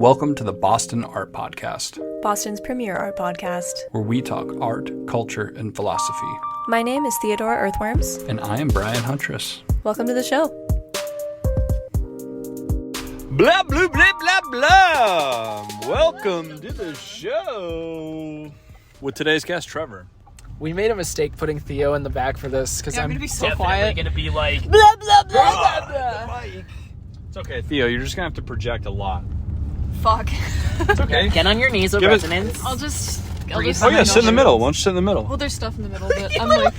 Welcome to the Boston Art Podcast, Boston's premier art podcast, where we talk art, culture, and philosophy. My name is Theodore Earthworms. And I am Brian Huntress. Welcome to the show. Blah, blah, blah, blah, blah. Welcome to the show. With today's guest, Trevor. We made a mistake putting Theo in the back for this because I'm gonna be so definitely quiet. going to be like blah blah blah blah blah. It's okay, Theo. You're just gonna have to project a lot. Fuck. It's okay. Get on your knees with Give it- resonance. I'll just Oh yeah, sit in the middle. Why don't you sit in the middle? Well, there's stuff in the middle, but I'm like,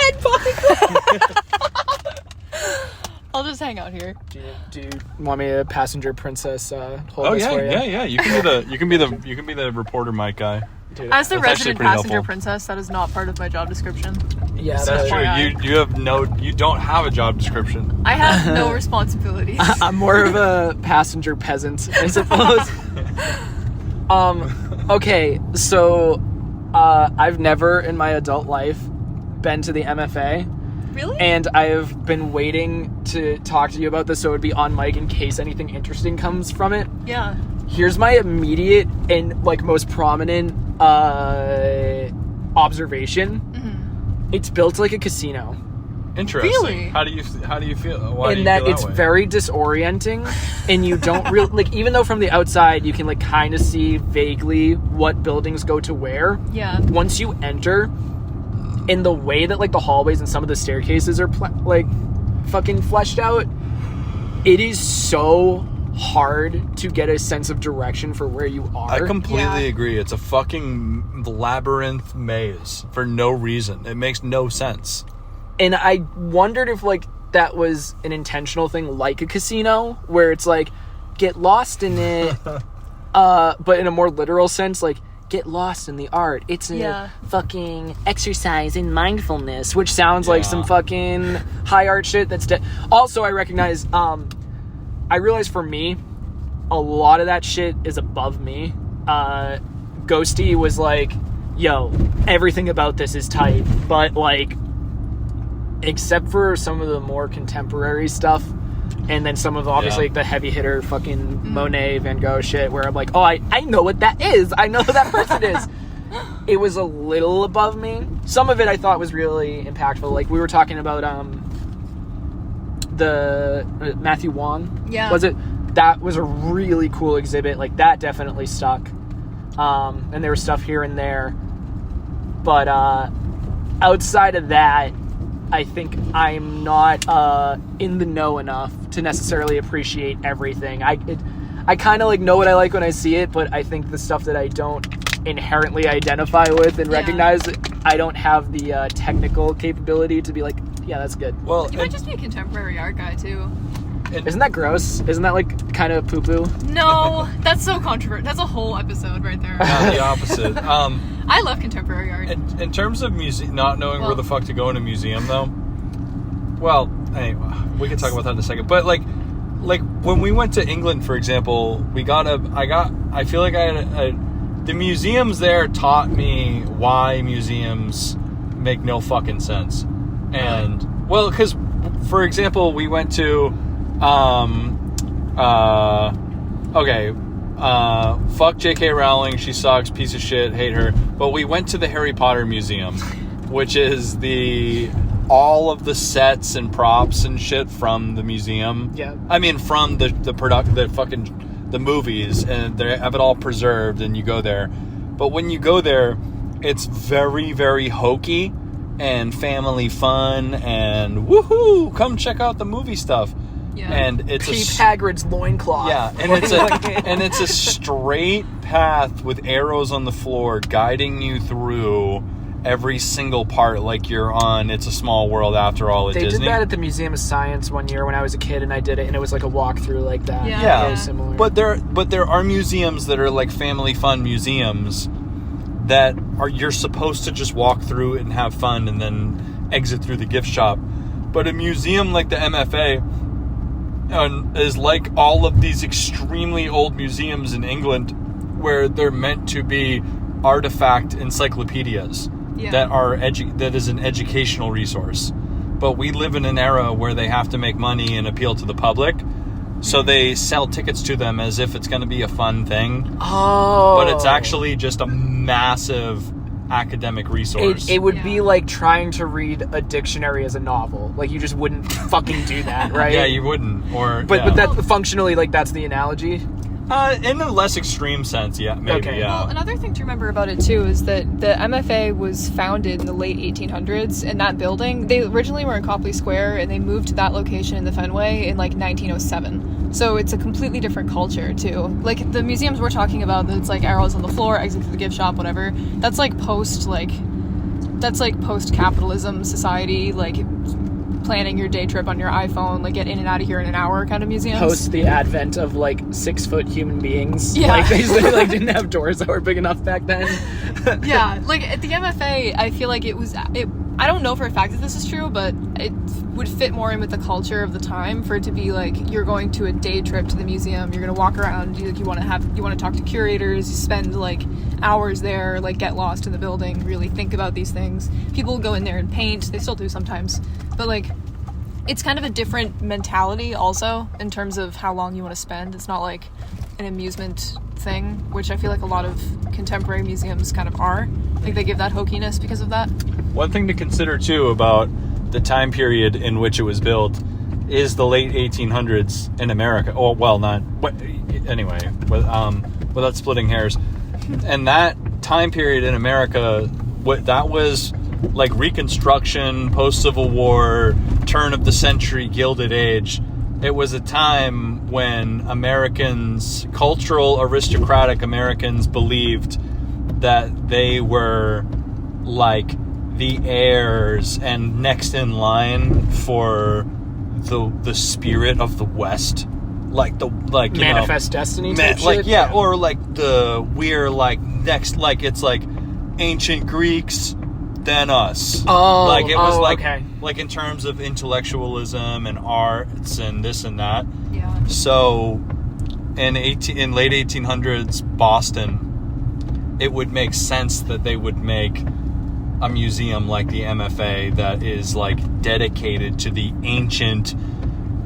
I'll just hang out here. Do you want me to passenger princess hold Oh this yeah, for you? yeah. You can be the reporter mic guy. Dude, As the That's actually resident pretty passenger helpful. princess, that is not part of my job description. yeah, That's but true. FYI. You don't have a job description. I have no responsibilities. I'm more of a passenger peasant, I suppose. Okay, so I've never in my adult life been to the MFA. Really? And I've been waiting to talk to you about this so it would be on mic in case anything interesting comes from it. Yeah. Here's my immediate and most prominent observation. Mm-hmm. It's built like a casino. Interesting. Really? How do you feel? Why do you In that feel it's way? very disorienting and you don't really even though from the outside you can kind of see vaguely what buildings go to where. Yeah. Once you enter, in the way that the hallways and some of the staircases are fucking fleshed out, it is so hard to get a sense of direction for where you are. I completely Yeah. agree. It's a fucking labyrinth maze for no reason. It makes no sense. And I wondered if that was an intentional thing, like a casino, where it's get lost in it, but in a more literal sense, get lost in the art. It's a fucking exercise in mindfulness, which sounds like some fucking high art shit that's also, I recognize, I realize for me, a lot of that shit is above me. Ghosty was yo, everything about this is tight, but except for some of the more contemporary stuff, and then some of obviously the heavy hitter fucking Monet, Van Gogh shit, where I'm oh, I know what that is. I know who that person is. It was a little above me. Some of it I thought was really impactful. We were talking about the Matthew Wong. Yeah. Was it? That was a really cool exhibit. That definitely stuck. And there was stuff here and there. But outside of that, I think I'm not in the know enough to necessarily appreciate everything. I kind of know what I like when I see it, but I think the stuff that I don't inherently identify with and recognize, I don't have the technical capability to be yeah, that's good. Well, You might just be a contemporary art guy, too. Isn't that gross? Isn't that kind of poo-poo? No, that's so controversial. That's a whole episode right there. the opposite. I love contemporary art. In terms of not knowing where the fuck to go in a museum, though. Well, anyway, we can talk about that in a second. But when we went to England, for example, I feel like the museums there taught me why museums make no fucking sense. And because for example, we went to fuck J.K. Rowling, she sucks, piece of shit, hate her. But we went to the Harry Potter Museum, which is all of the sets and props and shit from the museum. Yeah. I mean, from the movies, and they have it all preserved, and you go there. But when you go there, it's very, very hokey and family fun and woohoo, come check out the movie stuff. Yeah. And it's Peep Hagrid's loincloth. yeah, and it's a straight path with arrows on the floor guiding you through every single part like you're on It's a Small World After All at They Disney. did that at the Museum of Science one year when I was a kid, and I did it, and it was a walkthrough like that. Yeah. Yeah. Very similar. But there are museums that are family fun museums that you're supposed to just walk through and have fun and then exit through the gift shop. But a museum like the MFA is like all of these extremely old museums in England where they're meant to be artifact encyclopedias that is an educational resource. But we live in an era where they have to make money and appeal to the public. So they sell tickets to them as if it's going to be a fun thing. Oh. But it's actually just a massive academic resource. It would be like trying to read a dictionary as a novel. Like, you just wouldn't fucking do that, right? Yeah, you wouldn't. But that functionally, like, that's the analogy? In a less extreme sense, yeah, maybe, Okay. yeah. Well, another thing to remember about it too is that the MFA was founded in the late 1800s, and that building, they originally were in Copley Square, and they moved to that location in the Fenway in like 1907. So it's a completely different culture too. Like, the museums we're talking about, that's like arrows on the floor, exit through the gift shop, whatever. That's like post capitalism society, like planning your day trip on your iPhone, like get in and out of here in an hour kind of museums. Post the advent of like 6-foot human beings. Yeah. Like, they like didn't have doors that were big enough back then. Yeah, like at the MFA, I feel like I don't know for a fact that this is true, but it would fit more in with the culture of the time for it to be like, you're going to a day trip to the museum, you're going to walk around, you want to talk to curators, you spend like hours there, like get lost in the building, really think about these things. People go in there and paint, they still do sometimes, but like, it's kind of a different mentality also in terms of how long you want to spend. It's not like an amusement thing, which I feel like a lot of contemporary museums kind of are. Like, they give that hokiness because of that. One thing to consider, too, about the time period in which it was built is the late 1800s in America. Oh, well, not... But anyway, without splitting hairs. And that time period in America, that was like Reconstruction, post-Civil War, turn of the century, Gilded Age. It was a time when Americans, cultural, aristocratic Americans, believed that they were like the heirs and next in line for the spirit of the West, Manifest destiny type shit? Or like we're like next, like it's like ancient Greeks, then us. Oh, like it was okay. Like in terms of intellectualism and arts and this and that. Yeah. So in late 1800s Boston, it would make sense that they would make a museum like the MFA that is like dedicated to the ancient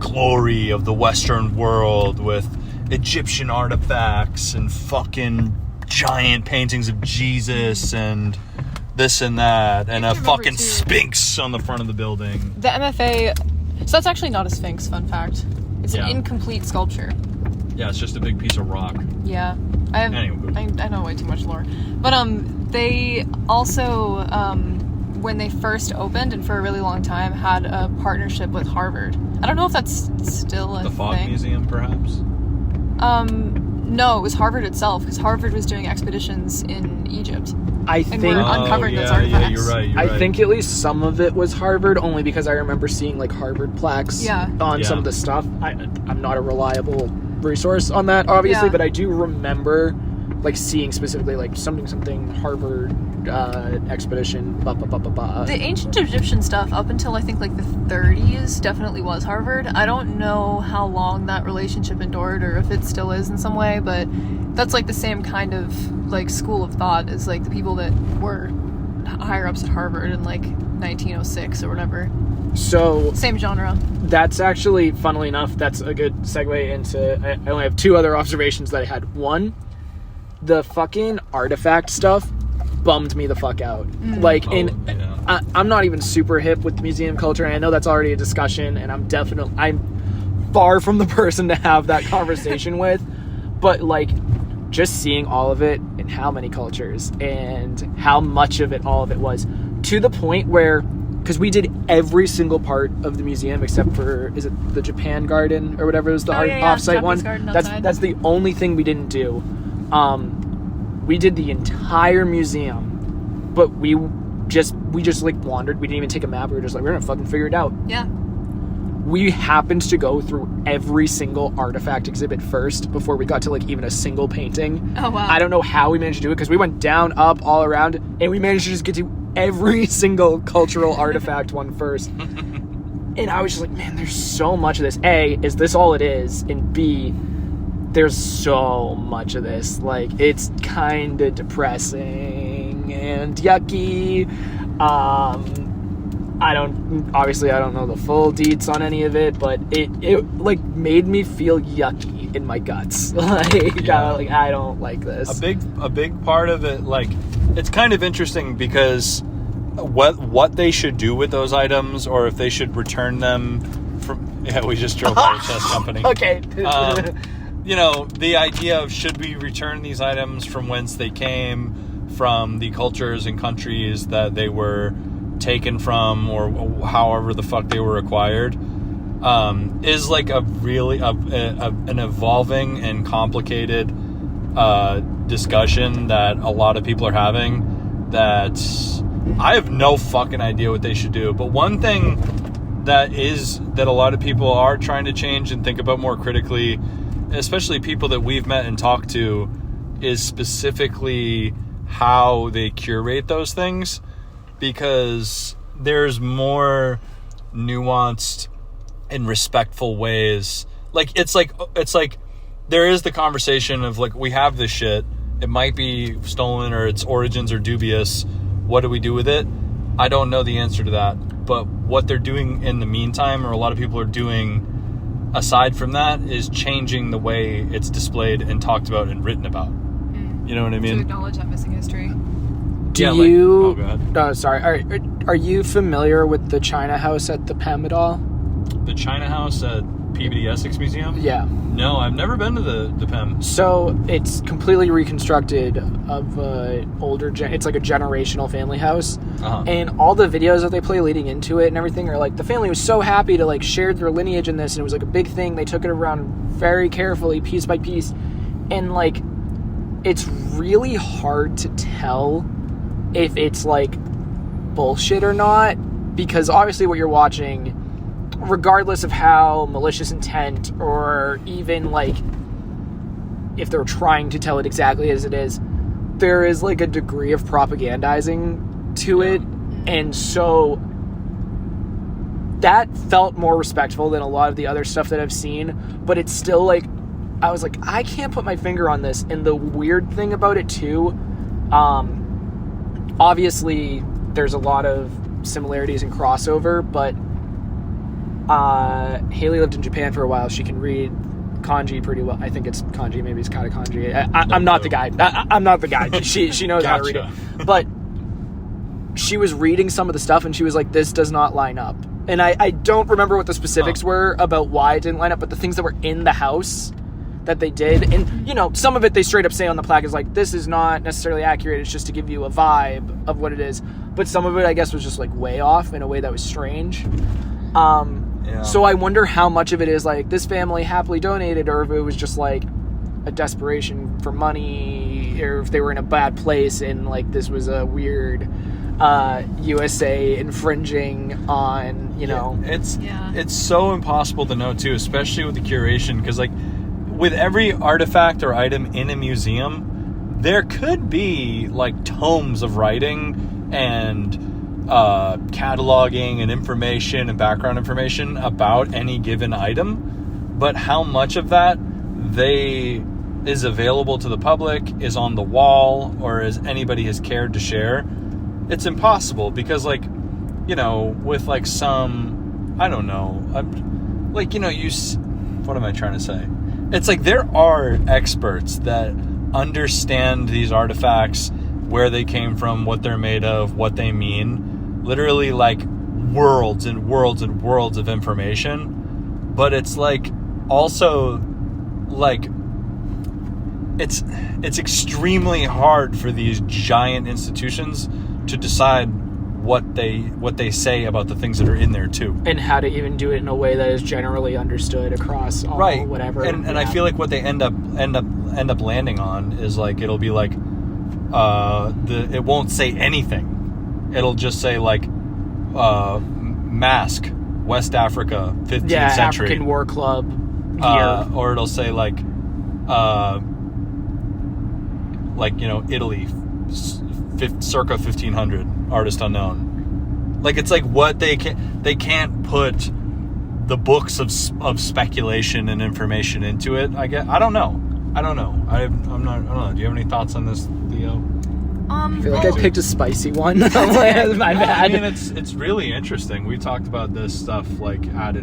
glory of the Western world with Egyptian artifacts and fucking giant paintings of Jesus and this and that, and a fucking sphinx on the front of the building. The MFA, so that's actually not a sphinx, fun fact. It's an incomplete sculpture. Yeah, it's just a big piece of rock. Yeah. I know way too much lore. But they also, when they first opened and for a really long time, had a partnership with Harvard. I don't know if that's still a thing. The Fog Museum, perhaps? No, it was Harvard itself, because Harvard was doing expeditions in Egypt. I think we're uncovering those artifacts. Yeah, you're right. I think at least some of it was Harvard, only because I remember seeing like Harvard plaques on some of the stuff. I'm not a reliable resource on that, obviously, but I do remember like seeing specifically like something Harvard expedition. The ancient Egyptian stuff up until I think like the 30s definitely was Harvard. I don't know how long that relationship endured or if it still is in some way, but that's like the same kind of like school of thought as like the people that were higher ups at Harvard in like 1906 or whatever. So same genre. That's actually, funnily enough, that's a good segue into, I only have two other observations that I had. One, the fucking artifact stuff bummed me the fuck out. I'm not even super hip with museum culture, and I know that's already a discussion, and I'm far from the person to have that conversation with, but like just seeing all of it and how many cultures and how much of it all of it was, to the point where, because we did every single part of the museum except for, is it the Japan Garden or whatever, is the offsite one? That's the only thing we didn't do. We did the entire museum, but we just like wandered. We didn't even take a map. We were just like, we're gonna fucking figure it out. Yeah. We happened to go through every single artifact exhibit first before we got to like even a single painting. Oh wow. I don't know how we managed to do it, because we went down, up, all around, and we managed to just get to every single cultural artifact one first. And I was just like, man, there's so much of this. A, is this all it is? And B, there's so much of this. Like, it's kind of depressing and yucky. I don't know the full deets on any of it, but it like made me feel yucky in my guts. Like I don't like this. A big part of it, like, it's kind of interesting because what they should do with those items, or if they should return them from. Yeah, we just drove by a chess company. Okay. You know, the idea of should we return these items from whence they came, from the cultures and countries that they were taken from, or however the fuck they were acquired, is like a really an evolving and complicated discussion that a lot of people are having, that I have no fucking idea what they should do. But one thing that a lot of people are trying to change and think about more critically, especially people that we've met and talked to, is specifically how they curate those things, because there's more nuanced and respectful ways. Like it's like there is the conversation of like, we have this shit, it might be stolen or its origins are dubious, what do we do with it? I don't know the answer to that, but what they're doing in the meantime, or a lot of people are doing aside from that, is changing the way it's displayed and talked about and written about. You know what I mean? To acknowledge that missing history. Go ahead. Sorry. Are you familiar with the China House at the PEM at all? The China House at Peabody Essex Museum? Yeah. No, I've never been to the PEM. So it's completely reconstructed of older. It's like a generational family house, and all the videos that they play leading into it and everything are like, the family was so happy to like share their lineage in this, and it was like a big thing. They took it around very carefully, piece by piece, and like it's really hard to tell if it's like bullshit or not, because obviously what you're watching, regardless of how malicious intent, or even like if they're trying to tell it exactly as it is, there is like a degree of propagandizing to it. And so that felt more respectful than a lot of the other stuff that I've seen, but it's still like, I was like, I can't put my finger on this. And the weird thing about it too, obviously there's a lot of similarities and crossover, but Haley lived in Japan for a while. She can read kanji pretty well. I think it's kanji. Maybe it's kind of kanji. I'm not the guy. I'm not the guy. She knows how to read it. But she was reading some of the stuff and she was like, this does not line up. And I don't remember what the specifics were about why it didn't line up, but the things that were in the house that they did, and you know, some of it they straight up say on the plaque is like, this is not necessarily accurate, it's just to give you a vibe of what it is. But some of it I guess was just like way off in a way that was strange. So I wonder how much of it is like this family happily donated, or if it was just like a desperation for money, or if they were in a bad place and like this was a weird USA infringing on, you know. It's so impossible to know too, especially with the curation, because like with every artifact or item in a museum, there could be like tomes of writing and cataloging and information and background information about any given item, but how much of that is available to the public, is on the wall, or as anybody has cared to share, it's impossible. Because like, you know, with like some, I don't know, like, you know, what am I trying to say? It's like there are experts that understand these artifacts, where they came from, what they're made of, what they mean, literally like worlds and worlds and worlds of information. But it's like also like it's extremely hard for these giant institutions to decide what they say about the things that are in there too, and how to even do it in a way that is generally understood across all whatever. And I feel like what they end up landing on is like, it'll be like it won't say anything. It'll just say like mask, West Africa, 15th century, African War Club gear, or it'll say like you know, Italy, circa 1500, artist unknown. Like it's like what they can't put the books of speculation and information into it. I don't know. I don't know. Do you have any thoughts on this, Theo? I feel like I picked a spicy one. My bad. I mean, it's really interesting. We talked about this stuff like ad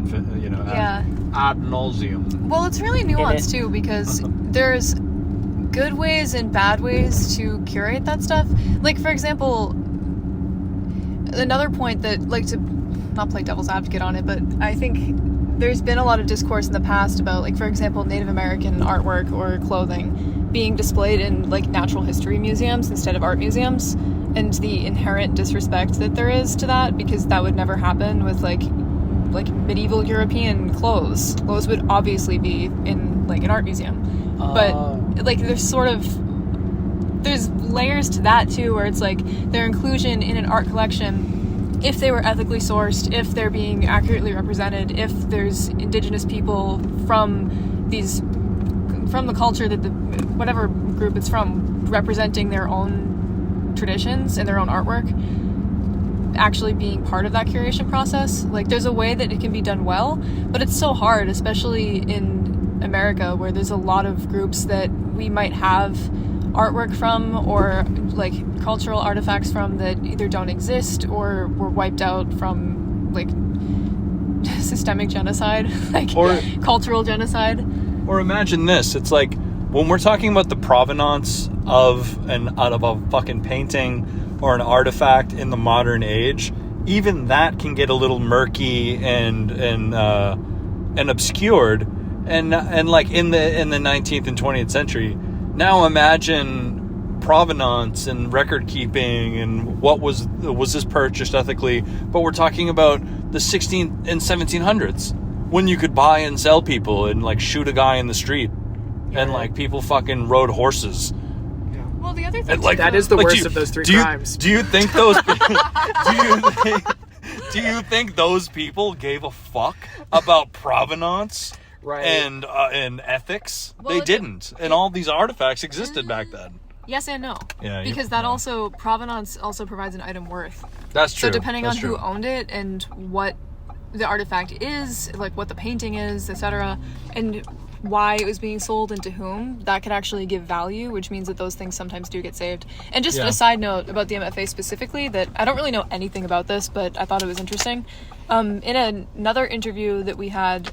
nauseum. Well, it's really nuanced too, because there's good ways and bad ways to curate that stuff. Like, for example, another point that, like, to not play devil's advocate on it, but I think there's been a lot of discourse in the past about, like, for example, Native American artwork or clothing being displayed in, like, natural history museums instead of art museums, and the inherent disrespect that there is to that, because that would never happen with, like medieval European clothes. Those would obviously be in, like, an art museum. But, like, there's layers to that too, where it's like their inclusion in an art collection, if they were ethically sourced, if they're being accurately represented, if there's indigenous people from the culture that whatever group it's from, representing their own traditions and their own artwork, actually being part of that curation process. Like, there's a way that it can be done well, but it's so hard, especially in America, where there's a lot of groups that we might have artwork from, or, like, cultural artifacts from, that either don't exist or were wiped out from, like, systemic genocide, like, or cultural genocide. Or imagine this, it's like, when we're talking about the provenance of a fucking painting or an artifact in the modern age, even that can get a little murky and obscured, and like in the 19th and 20th century. Now imagine provenance and record keeping and what was this purchased ethically, but we're talking about the 16th and 1700s, when you could buy and sell people and, like, shoot a guy in the street, and, like, people fucking rode horses. Well, the other thing, like, that is the worst of those three crimes. Do you think those? do you think those people gave a fuck about provenance, right, and ethics? Well, they didn't, and all these artifacts existed back then. Yes and no. Yeah, because that also, provenance also provides an item worth. That's true. So depending on who owned it and what the artifact is, like what the painting is, etc., and why it was being sold and to whom, that could actually give value, which means that those things sometimes do get saved. And just a side note about the MFA specifically, that I don't really know anything about this, but I thought it was interesting. In another interview that we had,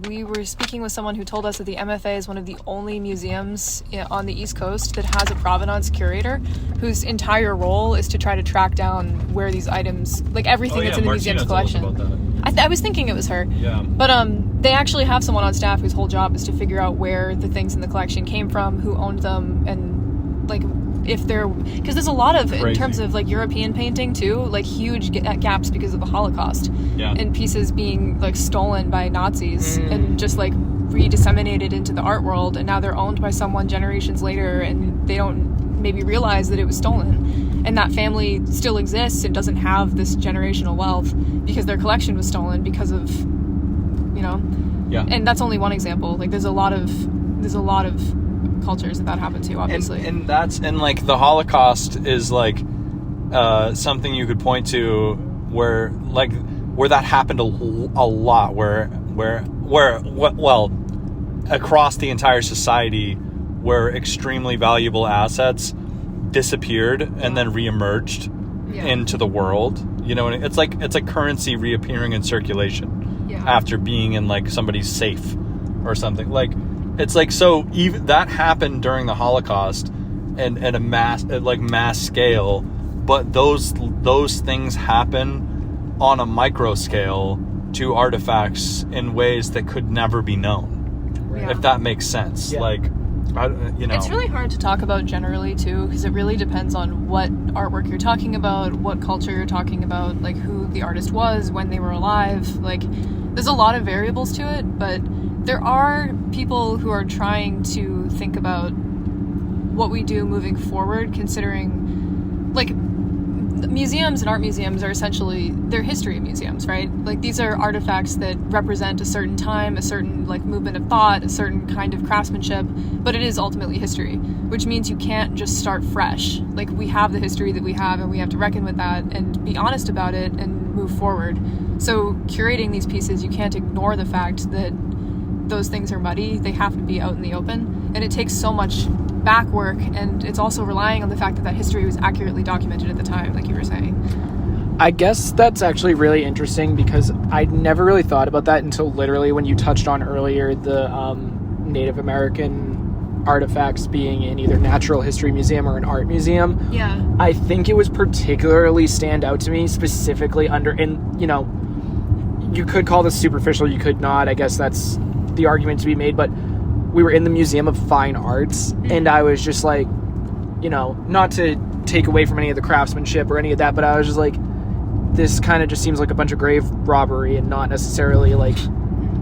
we were speaking with someone who told us that the MFA is one of the only museums on the East Coast that has a provenance curator whose entire role is to try to track down where these items, like everything that's in the museum's collection. I was thinking it was her. Yeah. But they actually have someone on staff whose whole job is to figure out where the things in the collection came from, who owned them, and, like, if they're, because there's a lot of, in terms of, like, European painting too, like, huge gaps because of the Holocaust, and pieces being, like, stolen by Nazis and just, like, re-disseminated into the art world, and now they're owned by someone generations later, and they don't maybe realize that it was stolen, and that family still exists and doesn't have this generational wealth because their collection was stolen because of, you know, and that's only one example. Like, there's a lot of cultures that happened to, obviously, and like the Holocaust is, like, something you could point to where that happened a lot, where across the entire society, where extremely valuable assets disappeared and then reemerged into the world. You know, it's like currency reappearing in circulation after being in, like, somebody's safe or something. Like, it's like, so even that happened during the Holocaust and at a mass scale, but those things happen on a micro scale to artifacts in ways that could never be known, if that makes sense. Like, it's really hard to talk about generally too, because it really depends on what artwork you're talking about, what culture you're talking about, like who the artist was, when they were alive. Like, there's a lot of variables to it, but there are people who are trying to think about what we do moving forward, considering, like, museums and art museums are essentially, they're history museums, right? Like, these are artifacts that represent a certain time, a certain, like, movement of thought, a certain kind of craftsmanship, but it is ultimately history, which means you can't just start fresh. Like, we have the history that we have, and we have to reckon with that and be honest about it and move forward. So curating these pieces, you can't ignore the fact that those things are muddy. They have to be out in the open, and it takes so much back work, and it's also relying on the fact that history was accurately documented at the time, like you were saying. I guess that's actually really interesting because I'd never really thought about that until literally when you touched on earlier the Native American artifacts being in either Natural History Museum or an art museum. Yeah. I think it was particularly stand out to me specifically and, you know, you could call this superficial, you could not. I guess that's the argument to be made, but we were in the Museum of Fine Arts, and I was just like, you know, not to take away from any of the craftsmanship or any of that, but I was just like, this kind of just seems like a bunch of grave robbery and not necessarily like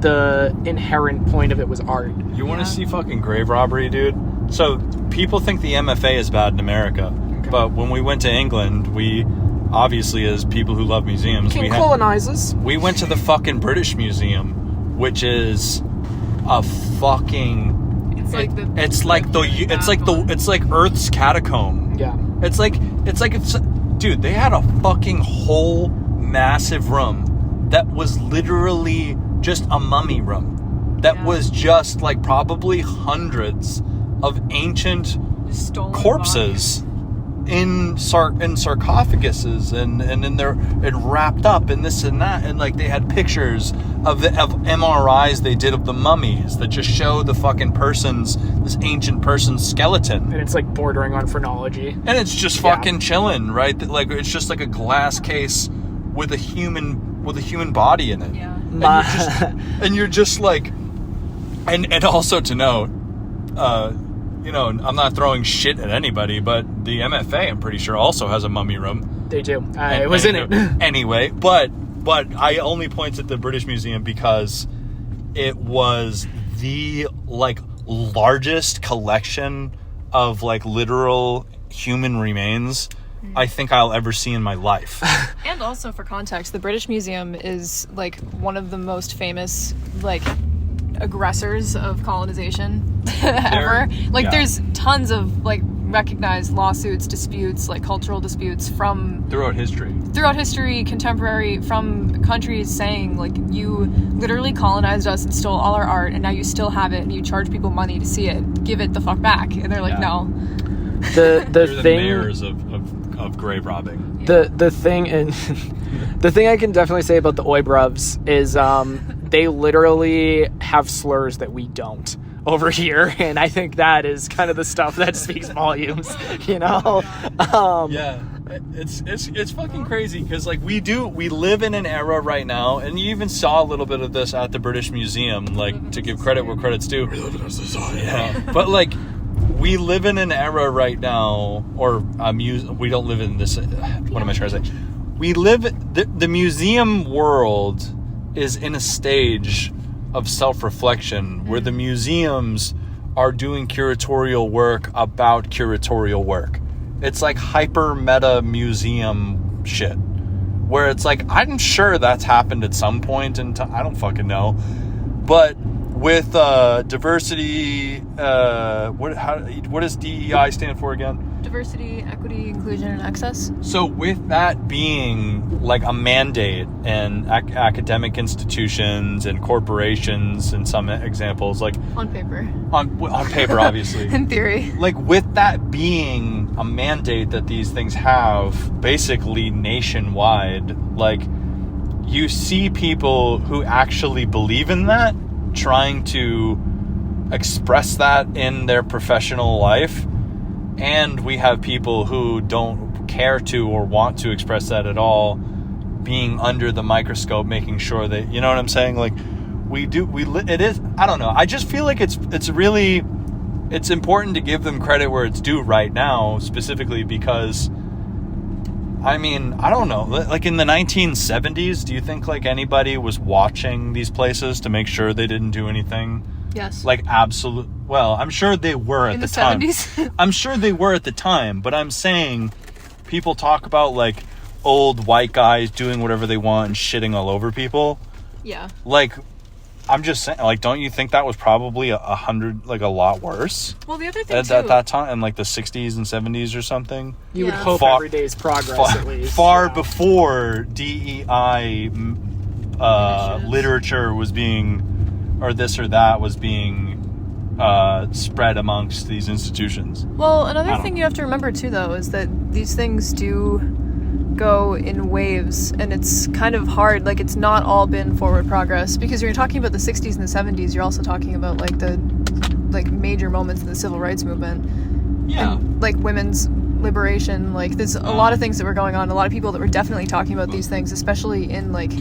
the inherent point of it was art. You want to see fucking grave robbery, dude? So people think the MFA is bad in America, but when we went to England, we obviously, as people who love museums, colonize us. We went to the fucking British Museum, which is a fucking. It's like Earth's catacomb. Yeah. Dude, they had a fucking whole massive room that was literally just a mummy room. That was just like probably hundreds of ancient corpses in sarcophaguses and wrapped up in this and that, and like they had pictures of MRIs they did of the mummies that just show the fucking this ancient person's skeleton, and it's like bordering on phrenology, and it's just fucking chilling, right? Like it's just like a glass case with a human body in it. And you're just like, and also to note, you know, I'm not throwing shit at anybody, but the MFA, I'm pretty sure, also has a mummy room. They do. I was in it. Anyway, but I only point at the British Museum because it was the, like, largest collection of, like, literal human remains I think I'll ever see in my life. And also, for context, the British Museum is, like, one of the most famous, like, aggressors of colonization ever. Like, there's tons of, like, recognized lawsuits, disputes, like cultural disputes throughout history, contemporary, from countries saying, like, you literally colonized us and stole all our art, and now you still have it, and you charge people money to see it. Give it the fuck back. And they're like, no. The thing, mayors of grave robbing. The thing, and the thing I can definitely say about the Oibruvs is they literally have slurs that we don't over here, and I think that is kind of the stuff that speaks volumes, you know. It's fucking crazy because, like, we live in an era right now, and you even saw a little bit of this at the British Museum, like, to give credit where credit's due. We live in a society. Yeah, but like, we live in an era right now, or we don't live in this. What am I trying to say? We live the museum world is in a stage of self-reflection where the museums are doing curatorial work about curatorial work. It's like hyper meta museum shit where it's like, I'm sure that's happened at some point in time. I don't fucking know. But with diversity, what does DEI stand for again? Diversity, equity, inclusion, and access. So with that being like a mandate and academic institutions and corporations and some examples, like on paper, obviously, in theory, like with that being a mandate that these things have basically nationwide, like you see people who actually believe in that trying to express that in their professional life. And we have people who don't care to or want to express that at all, being under the microscope, making sure that, you know what I'm saying? Like, it is, I don't know. I just feel like it's important to give them credit where it's due right now, specifically because, I mean, I don't know. Like in the 1970s, do you think like anybody was watching these places to make sure they didn't do anything? Yes. Like absolute. Well, I'm sure they were at the time. 70s? I'm sure they were at the time, but I'm saying people talk about like old white guys doing whatever they want and shitting all over people. Yeah. Like, I'm just saying, like, don't you think that was probably a lot worse? Well, the other thing at that time, in like the 60s and 70s or something. You would hope every day's progress, at least. Far before DEI literature was being, or this or that was being spread amongst these institutions. Well, another thing you have to remember too, though, is that these things do go in waves, and it's kind of hard. Like, it's not all been forward progress, because when you're talking about the 60s and the 70s, you're also talking about like the major moments in the civil rights movement. Yeah. And, like, women's liberation. Like, there's a lot of things that were going on, a lot of people that were definitely talking about these things, especially in like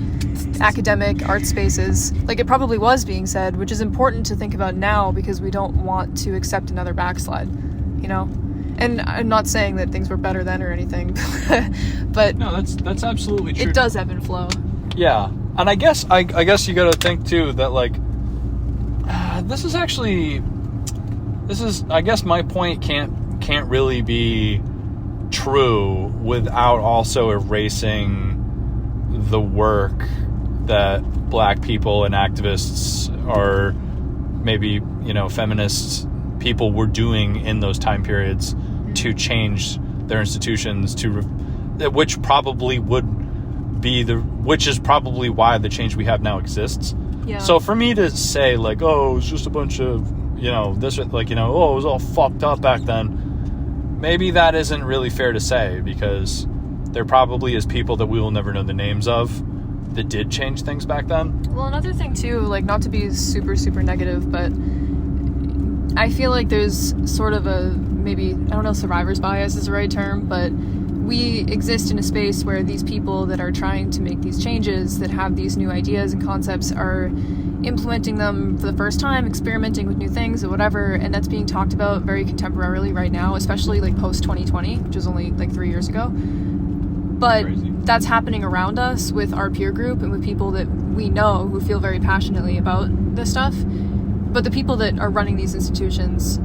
academic art spaces. Like, it probably was being said, which is important to think about now, because we don't want to accept another backslide, you know? And I'm not saying that things were better then or anything, but No, that's absolutely true. it does ebb and flow. Yeah. And I guess you got to think too that like this is I guess my point can't really be true without also erasing the work that Black people and activists, or maybe, you know, feminist people were doing in those time periods to change their institutions, which is probably why the change we have now exists. Yeah. So for me to say like, oh, it's just a bunch of, you know, this, like, you know, oh, it was all fucked up back then, maybe that isn't really fair to say, because there probably is people that we will never know the names of that did change things back then. Well, another thing too, like, not to be super, super negative, but I feel like there's sort of a, maybe, I don't know if survivor's bias is the right term, but we exist in a space where these people that are trying to make these changes, that have these new ideas and concepts, are implementing them for the first time, experimenting with new things or whatever, and that's being talked about very contemporarily right now, especially like post 2020, which is only like 3 years ago. But Crazy. That's happening around us with our peer group and with people that we know who feel very passionately about this stuff. But the people that are running these institutions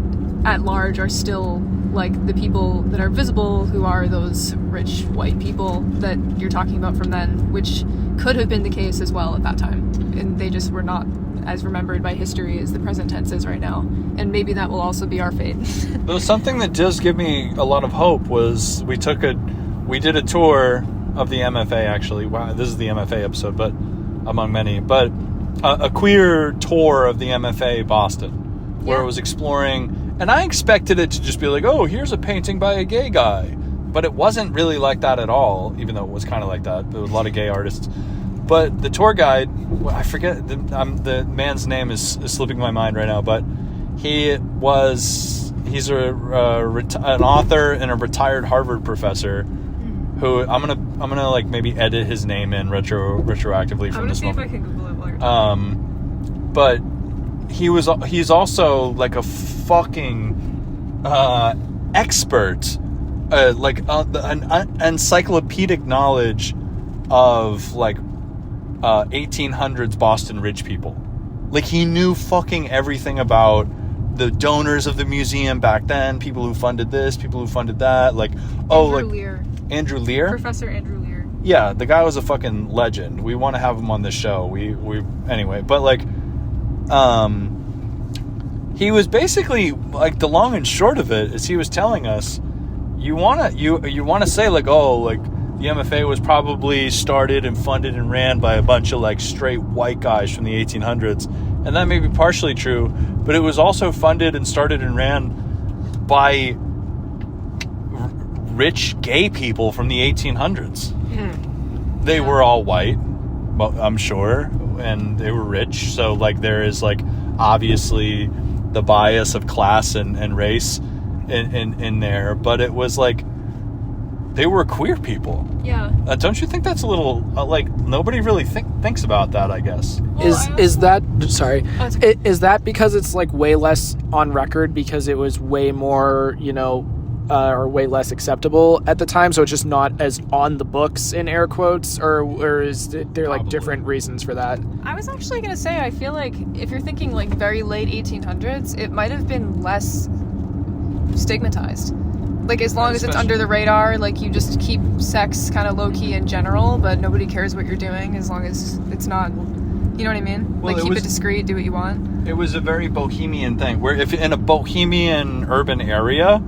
at large are still like the people that are visible, who are those rich white people that you're talking about from then, which could have been the case as well at that time. And they just were not as remembered by history as the present tense is right now. And maybe that will also be our fate. Though something that does give me a lot of hope was we did a tour of the MFA, actually. Wow, this is the MFA episode, but among many. But a queer tour of the MFA Boston, where it was exploring, and I expected it to just be like, oh, here's a painting by a gay guy. But it wasn't really like that at all, even though it was kind of like that. There was a lot of gay artists. But the tour guide, I forget, the man's name is slipping my mind right now, but he's an author and a retired Harvard professor who I'm gonna like maybe edit his name in retroactively from this moment. I can Google it while you're talking. But he's also like a fucking expert, an encyclopedic knowledge of like 1800s Boston rich people. Like, he knew fucking everything about the donors of the museum back then, people who funded this, people who funded that. Like, Andrew Lear? Professor Andrew Lear. Yeah, the guy was a fucking legend. We want to have him on this show. Anyway, but like, he was basically like, the long and short of it is he was telling us, you want to say like, oh, like the MFA was probably started and funded and ran by a bunch of like straight white guys from the 1800s, and that may be partially true, but it was also funded and started and ran by rich gay people from the 1800s. They were all white, I'm sure, and they were rich, so like there is like obviously the bias of class and race in there, but it was like they were queer people. Yeah. Don't you think that's a little like nobody really thinks about that, I guess? Well, Is that sorry? Oh, it's okay. Is that because it's like way less on record, because it was way more, you know, or way less acceptable at the time, so it's just not as on the books in air quotes, or is there like different reasons for that? I was actually gonna say, I feel like if you're thinking like very late 1800s, it might have been less stigmatized. Like, as long as it's under the radar, like, you just keep sex kind of low-key in general, but nobody cares what you're doing as long as it's not, you know what I mean? Well, like, keep it discreet, do what you want. It was a very bohemian thing, where if in a bohemian urban area,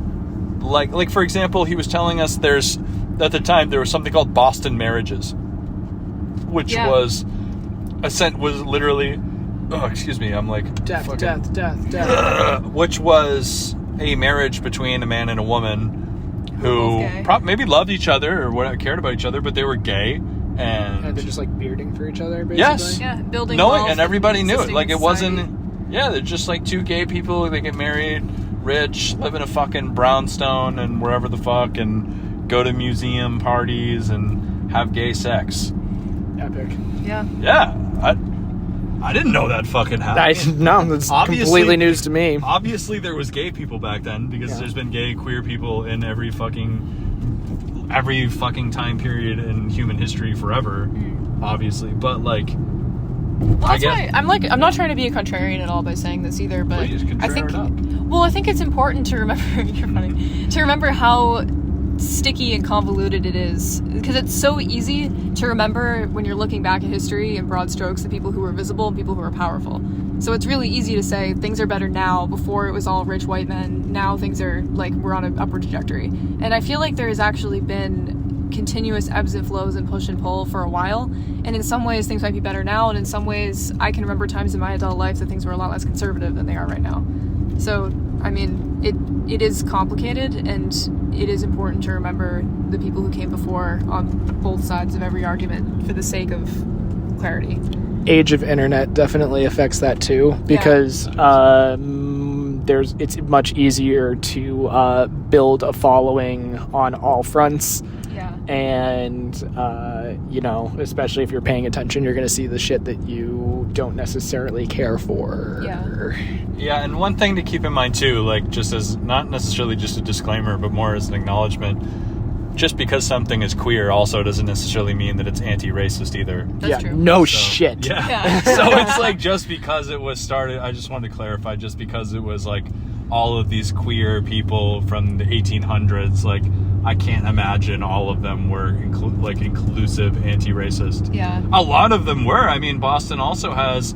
like for example, he was telling us at the time there was something called Boston marriages, which was literally Oh, excuse me. I'm like Death, fucking- death. which was a marriage between a man and a woman who Both gay. maybe loved each other or whatever, cared about each other, but they were gay And and they're just like bearding for each other, basically. Yes. Yeah, building knowing, wealth and everybody knew it. existing Like in it society. wasn't. Yeah, they're just like two gay people. They get married, rich, live in a fucking brownstone and wherever the fuck, and go to museum parties and have gay sex. Epic. Yeah. Yeah, I didn't know that fucking happened. No, that's Obviously- completely news to me. Obviously, there was gay people back then because Yeah. there's been gay, queer people in every fucking time period in human history forever. Obviously, but like, Well, that's guess- why I'm not trying to be a contrarian at all by saying this either, but Please, I think contrarian I think it's important to remember you're funny. To remember how sticky and convoluted it is, because it's so easy to remember when you're looking back at history in broad strokes the people who were visible and people who were powerful. So it's really easy to say things are better now. Before it was all rich white men. Now things are like we're on an upward trajectory. And I feel like there has actually been continuous ebbs and flows and push and pull for a while. And in some ways things might be better now, and in some ways I can remember times in my adult life that things were a lot less conservative than they are right now. So I mean, it is complicated, and it is important to remember the people who came before on both sides of every argument for the sake of clarity. Age of internet definitely affects that too, because it's much easier to build a following on all fronts. Yeah. And especially if you're paying attention, you're going to see the shit that you don't necessarily care for. Yeah. Yeah, and one thing to keep in mind too, like just as not necessarily just a disclaimer, but more as an acknowledgement, just because something is queer also doesn't necessarily mean that it's anti-racist either. That's true. No So, shit. Yeah. Yeah. So it's like just because it was started, I just wanted to clarify, just because it was like all of these queer people from the 1800s, like I can't imagine all of them were inclusive anti-racist. Yeah. A lot of them were. I mean, Boston also has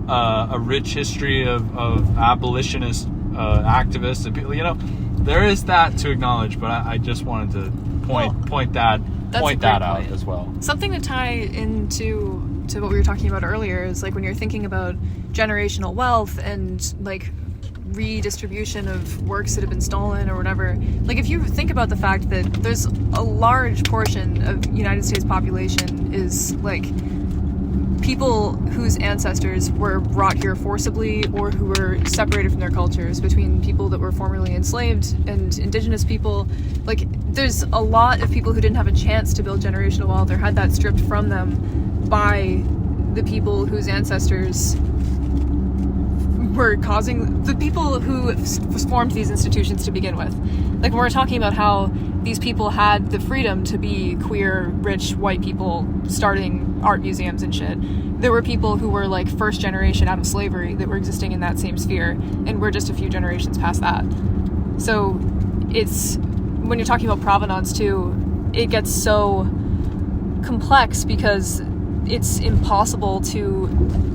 a rich history of abolitionist activists and people. There is that to acknowledge, but I just wanted to point that That's a great out point. as well. Something to tie into what we were talking about earlier is like when you're thinking about generational wealth and like redistribution of works that have been stolen or whatever, like if you think about the fact that there's a large portion of United States population is like people whose ancestors were brought here forcibly or who were separated from their cultures, between people that were formerly enslaved and indigenous people. Like there's a lot of people who didn't have a chance to build generational wealth or had that stripped from them by the people whose ancestors were causing the people who formed these institutions to begin with. Like when we're talking about how these people had the freedom to be queer, rich, white people starting art museums and shit, there were people who were like first generation out of slavery that were existing in that same sphere, and we're just a few generations past that. So it's, when you're talking about provenance too, it gets so complex because it's impossible to,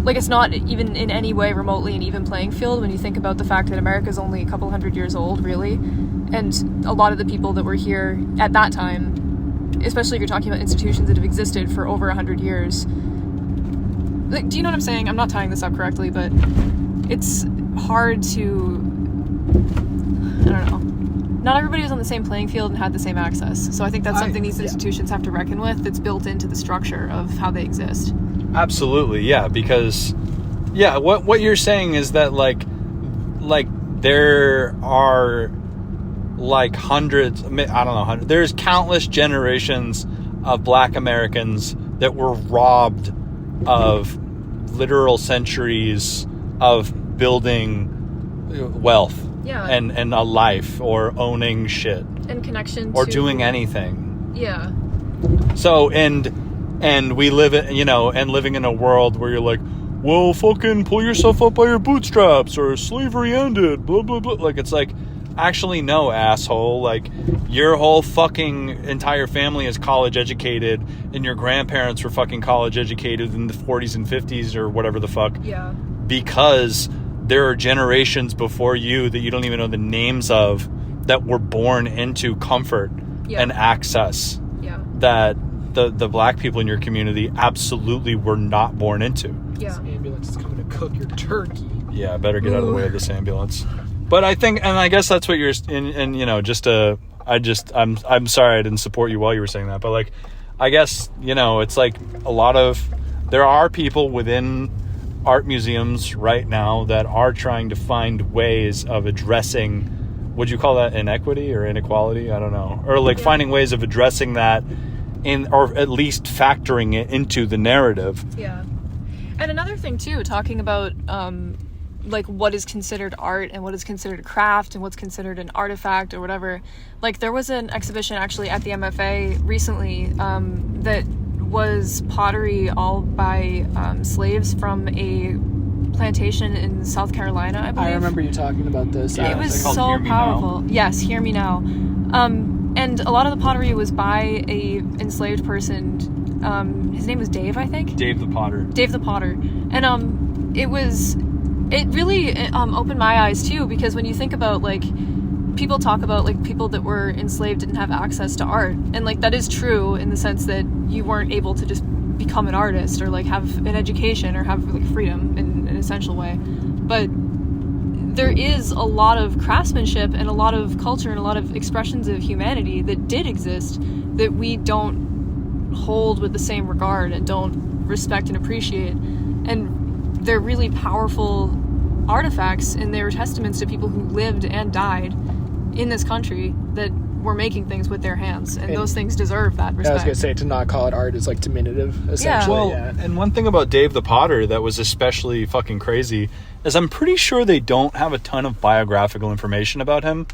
like, it's not even in any way remotely an even playing field when you think about the fact that America's only a couple hundred years old, really. And a lot of the people that were here at that time, especially if you're talking about institutions that have existed for over 100 years. Like, do you know what I'm saying? I'm not tying this up correctly, but it's hard to, I don't know. Not everybody was on the same playing field and had the same access. So I think that's something these institutions have to reckon with, that's built into the structure of how they exist. Absolutely, yeah, because what you're saying is that like there are like hundreds, I don't know, there's countless generations of Black Americans that were robbed of literal centuries of building wealth. Yeah. And a life, or owning shit, And connection or to... doing anything. Yeah. So and we live in, and living in a world where you're like, well, fucking pull yourself up by your bootstraps, or slavery ended, blah blah blah. Like, it's like, actually no, asshole. Like, your whole fucking entire family is college educated, and your grandparents were fucking college educated in the 40s and 50s or whatever the fuck. Yeah. Because there are generations before you that you don't even know the names of that were born into comfort and access that the Black people in your community absolutely were not born into. Yeah. Ambulance is coming to cook your turkey. Yeah, better get out of the way of this ambulance. But I think, and I guess that's what you're, and you know, I'm sorry I didn't support you while you were saying that, but like, I guess, you know, it's like there are people within art museums right now that are trying to find ways of addressing, would you call that inequity or inequality? I don't know. Or like finding ways of addressing that or at least factoring it into the narrative. Yeah. And another thing too, talking about like what is considered art and what is considered a craft and what's considered an artifact or whatever. Like there was an exhibition actually at the MFA recently that was pottery all by slaves from a plantation in South Carolina, I believe. I remember you talking about this. It was so powerful. Yes, Hear Me Now. And a lot of the pottery was by a enslaved person. His name was Dave, I think. Dave the Potter. And it really opened my eyes too, because when you think about like people talk about like people that were enslaved didn't have access to art, and like that is true in the sense that you weren't able to just become an artist or like have an education or have like freedom in an essential way. But there is a lot of craftsmanship and a lot of culture and a lot of expressions of humanity that did exist that we don't hold with the same regard and don't respect and appreciate. And they're really powerful artifacts, and they were testaments to people who lived and died in this country that were making things with their hands, and those things deserve that respect. I was going to say, to not call it art is like diminutive, essentially. Well, and one thing about Dave the Potter that was especially fucking crazy is I'm pretty sure they don't have a ton of biographical information about him,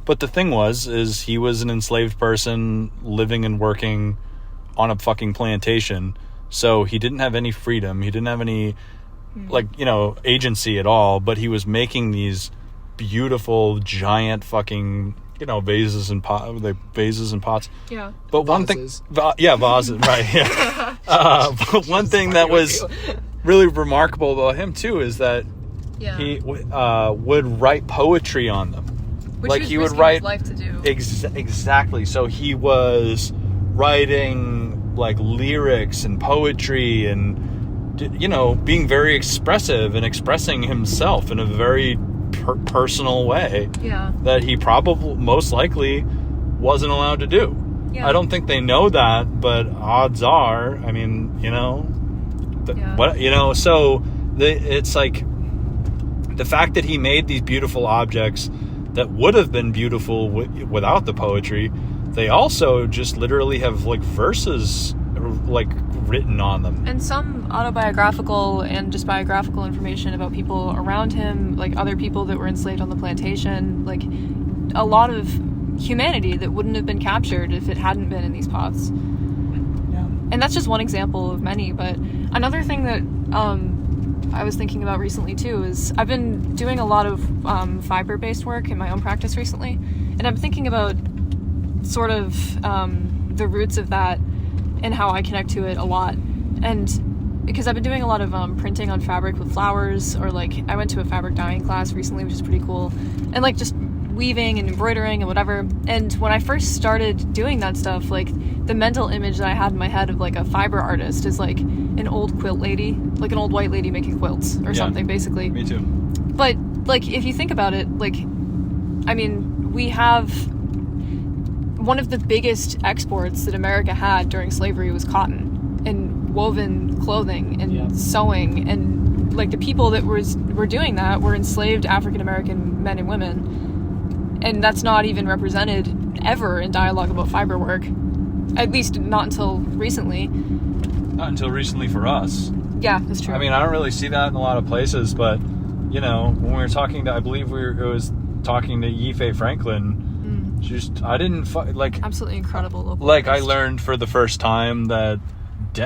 but the thing is he was an enslaved person living and working on a fucking plantation, so he didn't have any freedom, he didn't have any like, you know, agency at all, but he was making these beautiful giant fucking, you know, vases and pots. Yeah. But one thing, vases, right? Yeah. But one thing that was really remarkable about him too is that he would write poetry on them. Which like he would write his life to do. Exactly. So he was writing like lyrics and poetry and, you know, being very expressive and expressing himself in a very personal way that he probably most likely wasn't allowed to do. I don't think they know that, but odds are, I mean, you know, what, you know, so it's like the fact that he made these beautiful objects that would have been beautiful without the poetry, they also just literally have like verses like written on them, and some autobiographical and just biographical information about people around him, like other people that were enslaved on the plantation, like a lot of humanity that wouldn't have been captured if it hadn't been in these pots. And that's just one example of many. But another thing that I was thinking about recently too is I've been doing a lot of fiber-based work in my own practice recently, and I'm thinking about sort of the roots of that and how I connect to it a lot. And because I've been doing a lot of printing on fabric with flowers, or like I went to a fabric dyeing class recently, which is pretty cool, and like just weaving and embroidering and whatever. And when I first started doing that stuff, like the mental image that I had in my head of like a fiber artist is like an old quilt lady, like an old white lady making quilts or something, basically. Me too. But like if you think about it, like I mean, we have one of the biggest exports that America had during slavery was cotton and woven clothing and sewing, and like the people that were doing that were enslaved African American men and women, and that's not even represented ever in dialogue about fiber work, at least not until recently. Not until recently for us. Yeah, that's true. I mean, I don't really see that in a lot of places, but you know, when we were talking to, I believe it was talking to Yife Franklin. I didn't like absolutely incredible local like artist. I learned for the first time that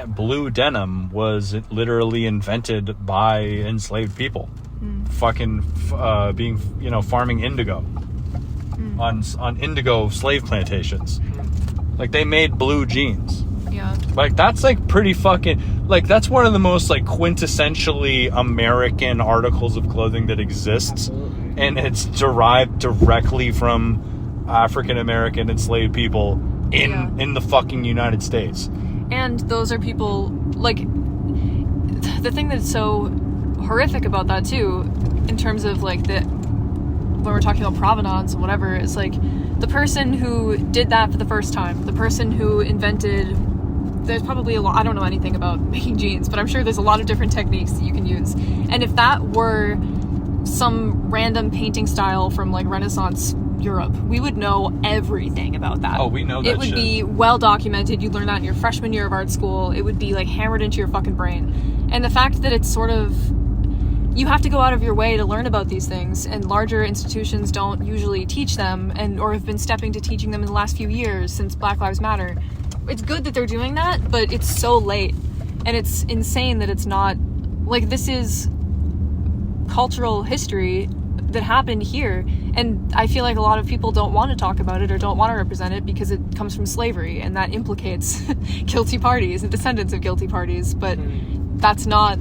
blue denim was literally invented by enslaved people fucking being, you know, farming indigo on indigo slave plantations. Like they made blue jeans. Like that's like pretty fucking, like that's one of the most like quintessentially American articles of clothing that exists. Absolutely. And it's derived directly from African American enslaved people in the fucking United States. And those are people, like, the thing that's so horrific about that too, in terms of like when we're talking about provenance and whatever, it's like the person who did that for the first time, the person who invented, there's probably a lot, I don't know anything about making jeans, but I'm sure there's a lot of different techniques that you can use. And if that were some random painting style from like Renaissance Europe, we would know everything about that. Oh, we know that It would shit. be well documented. You'd learn that in your freshman year of art school. It would be like hammered into your fucking brain. And the fact that it's sort of, you have to go out of your way to learn about these things, and larger institutions don't usually teach them, or have been stepping to teaching them in the last few years since Black Lives Matter. It's good that they're doing that, but it's so late. And it's insane that it's not, like, this is cultural history that happened here, and I feel like a lot of people don't want to talk about it or don't want to represent it because it comes from slavery, and that implicates guilty parties and descendants of guilty parties, but that's not,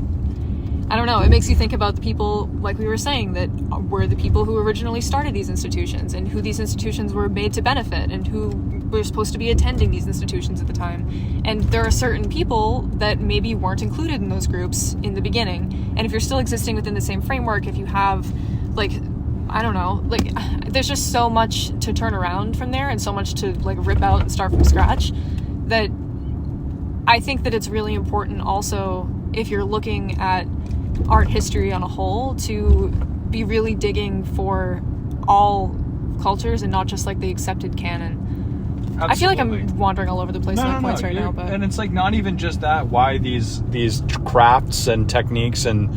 I don't know, it makes you think about the people, like we were saying, that were the people who originally started these institutions, and who these institutions were made to benefit, and who were supposed to be attending these institutions at the time. And there are certain people that maybe weren't included in those groups in the beginning, and if you're still existing within the same framework, if you have, like, I don't know, like, there's just so much to turn around from there, and so much to, like, rip out and start from scratch, that I think that it's really important also, if you're looking at art history on a whole, to be really digging for all cultures and not just like the accepted canon. Absolutely. I feel like I'm wandering all over the place with my points right now, but and it's like not even just that. Why these crafts and techniques and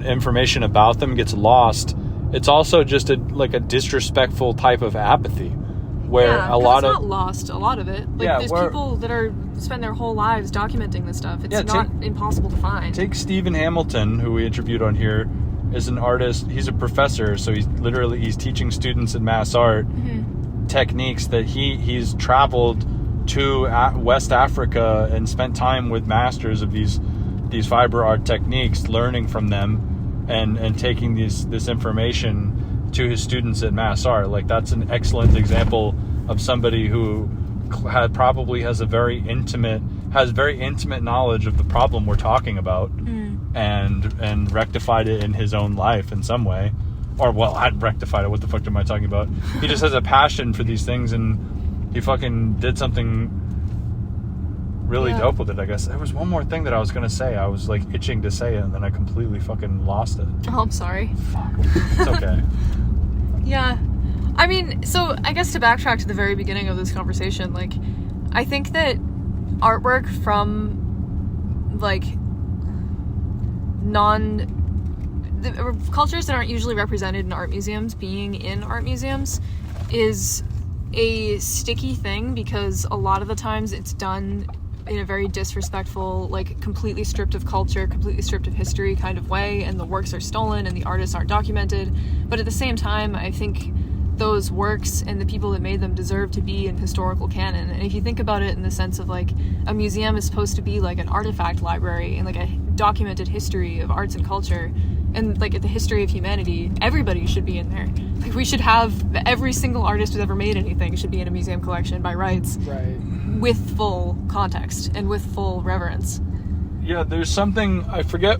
information about them gets lost. It's also just a disrespectful type of apathy, where a lot it's of not lost. A lot of it, like, Yeah, there's people that spend their whole lives documenting this stuff. It's not impossible to find. Take Stephen Hamilton, who we interviewed on here, is an artist. He's a professor, so he's teaching students in mass art techniques that he's traveled to West Africa and spent time with masters of these fiber art techniques, learning from them and taking this information to his students at mass art. Like, that's an excellent example of somebody who has very intimate knowledge of the problem we're talking about, and rectified it in his own life in some way. Or, well, I'd rectified it. What the fuck am I talking about? He just has a passion for these things, and he fucking did something really dope with it, I guess. There was one more thing that I was going to say. I was, like, itching to say it, and then I completely fucking lost it. Oh, I'm sorry. Fuck. It's okay. Yeah. I mean, so I guess to backtrack to the very beginning of this conversation, like, I think that artwork from, like, cultures that aren't usually represented in art museums being in art museums is a sticky thing, because a lot of the times it's done in a very disrespectful, like, completely stripped of culture, completely stripped of history kind of way, and the works are stolen and the artists aren't documented. But at the same time, I think those works and the people that made them deserve to be in historical canon. And if you think about it in the sense of, like, a museum is supposed to be like an artifact library and, like, a documented history of arts and culture, and, like, the history of humanity, everybody should be in there. Like, we should have every single artist who's ever made anything should be in a museum collection by rights, Right. with full context and with full reverence. Yeah, there's something, I forget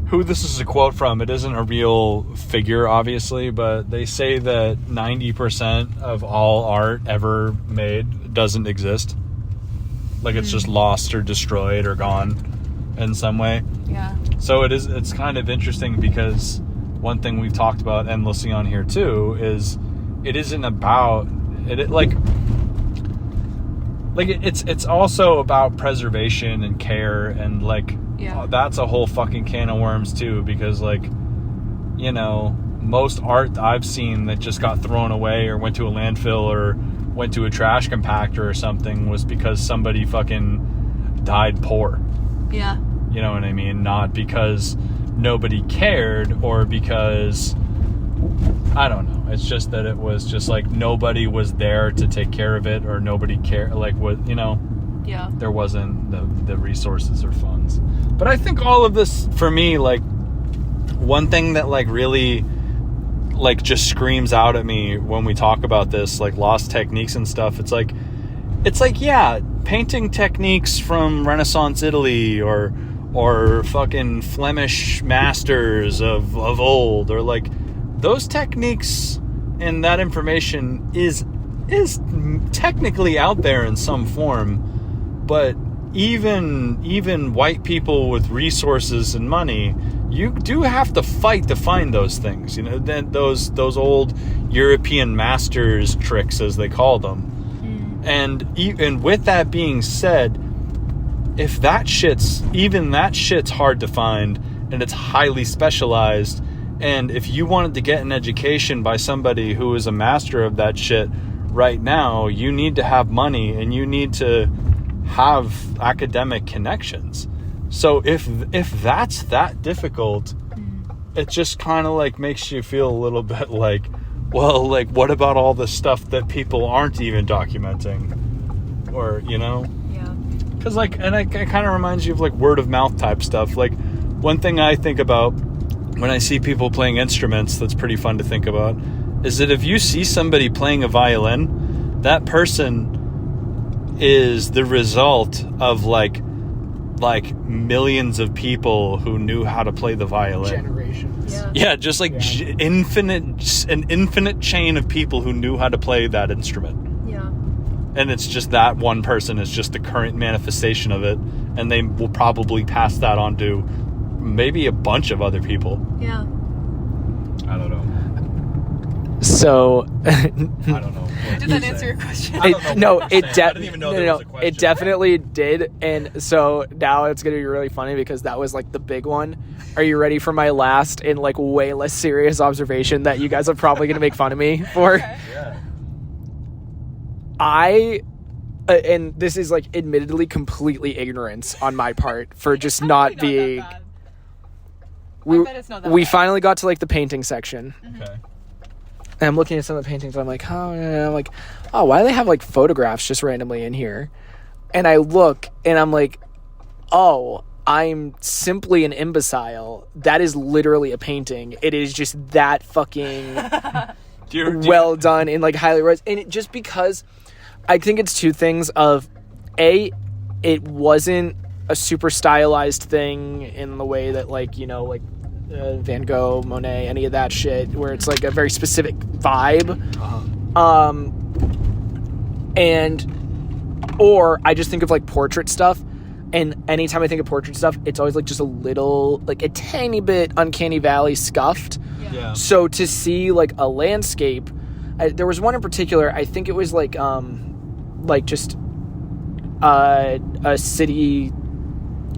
who this is a quote from. It isn't a real figure, obviously, but they say that 90% of all art ever made doesn't exist. Like, it's just lost or destroyed or gone in some way. Yeah. So it's kind of interesting, because one thing we've talked about endlessly on here too is it isn't about it it's also about preservation and care, and, like, that's a whole fucking can of worms too, because, like, you know, most art I've seen that just got thrown away or went to a landfill or went to a trash compactor or something was because somebody fucking died poor. Yeah. You know what I mean? Not because nobody cared, or because, I don't know. It's just that it was just, like, nobody was there to take care of it, or nobody cared, like, what, you know? Yeah. There wasn't the resources or funds. But I think all of this, for me, like, one thing that, like, really, like, just screams out at me when we talk about this, like, lost techniques and stuff, it's like, yeah, painting techniques from Renaissance Italy, or or fucking Flemish masters of old, or like those techniques and that information is technically out there in some form, but even white people with resources and money, you do have to fight to find those things, you know, then those old European masters tricks, as they call them. And with that being said, if that shit's hard to find, and it's highly specialized, and if you wanted to get an education by somebody who is a master of that shit right now, you need to have money and you need to have academic connections. So if that's that difficult, it just kind of like makes you feel a little bit like, well, like, what about all the stuff that people aren't even documenting? Or, you know? Yeah. Because, like, and it kind of reminds you of, like, word of mouth type stuff. Like, one thing I think about when I see people playing instruments that's pretty fun to think about is that if you see somebody playing a violin, that person is the result of, like millions of people who knew how to play the violin. Generations. Yeah, just like an infinite chain of people who knew how to play that instrument. Yeah. And it's just that one person is just the current manifestation of it, and they will probably pass that on to maybe a bunch of other people. Yeah. I don't know. So I don't know. Did that answer your question? It definitely did. And so now it's going to be really funny because that was like the big one. Are you ready for my last and like way less serious observation that you guys are probably going to make fun of me for? Okay. Yeah. And this is like admittedly completely ignorance on my part for just not being. I bet it's not that We bad. finally got to like the painting section. Okay. And I'm looking at some of the paintings, and I'm like, oh, why do they have like photographs just randomly in here? And I look, and I'm like, oh, I'm simply an imbecile. That is literally a painting. It is just that fucking well done and like highly realized. And just because I think it's two things of A, it wasn't a super stylized thing in the way that like, you know, like Van Gogh, Monet, any of that shit, where it's like a very specific vibe. Or I just think of like portrait stuff, and anytime I think of portrait stuff, it's always like just a little, like a tiny bit uncanny valley scuffed. Yeah. So to see like a landscape, there was one in particular, I think it was like just a city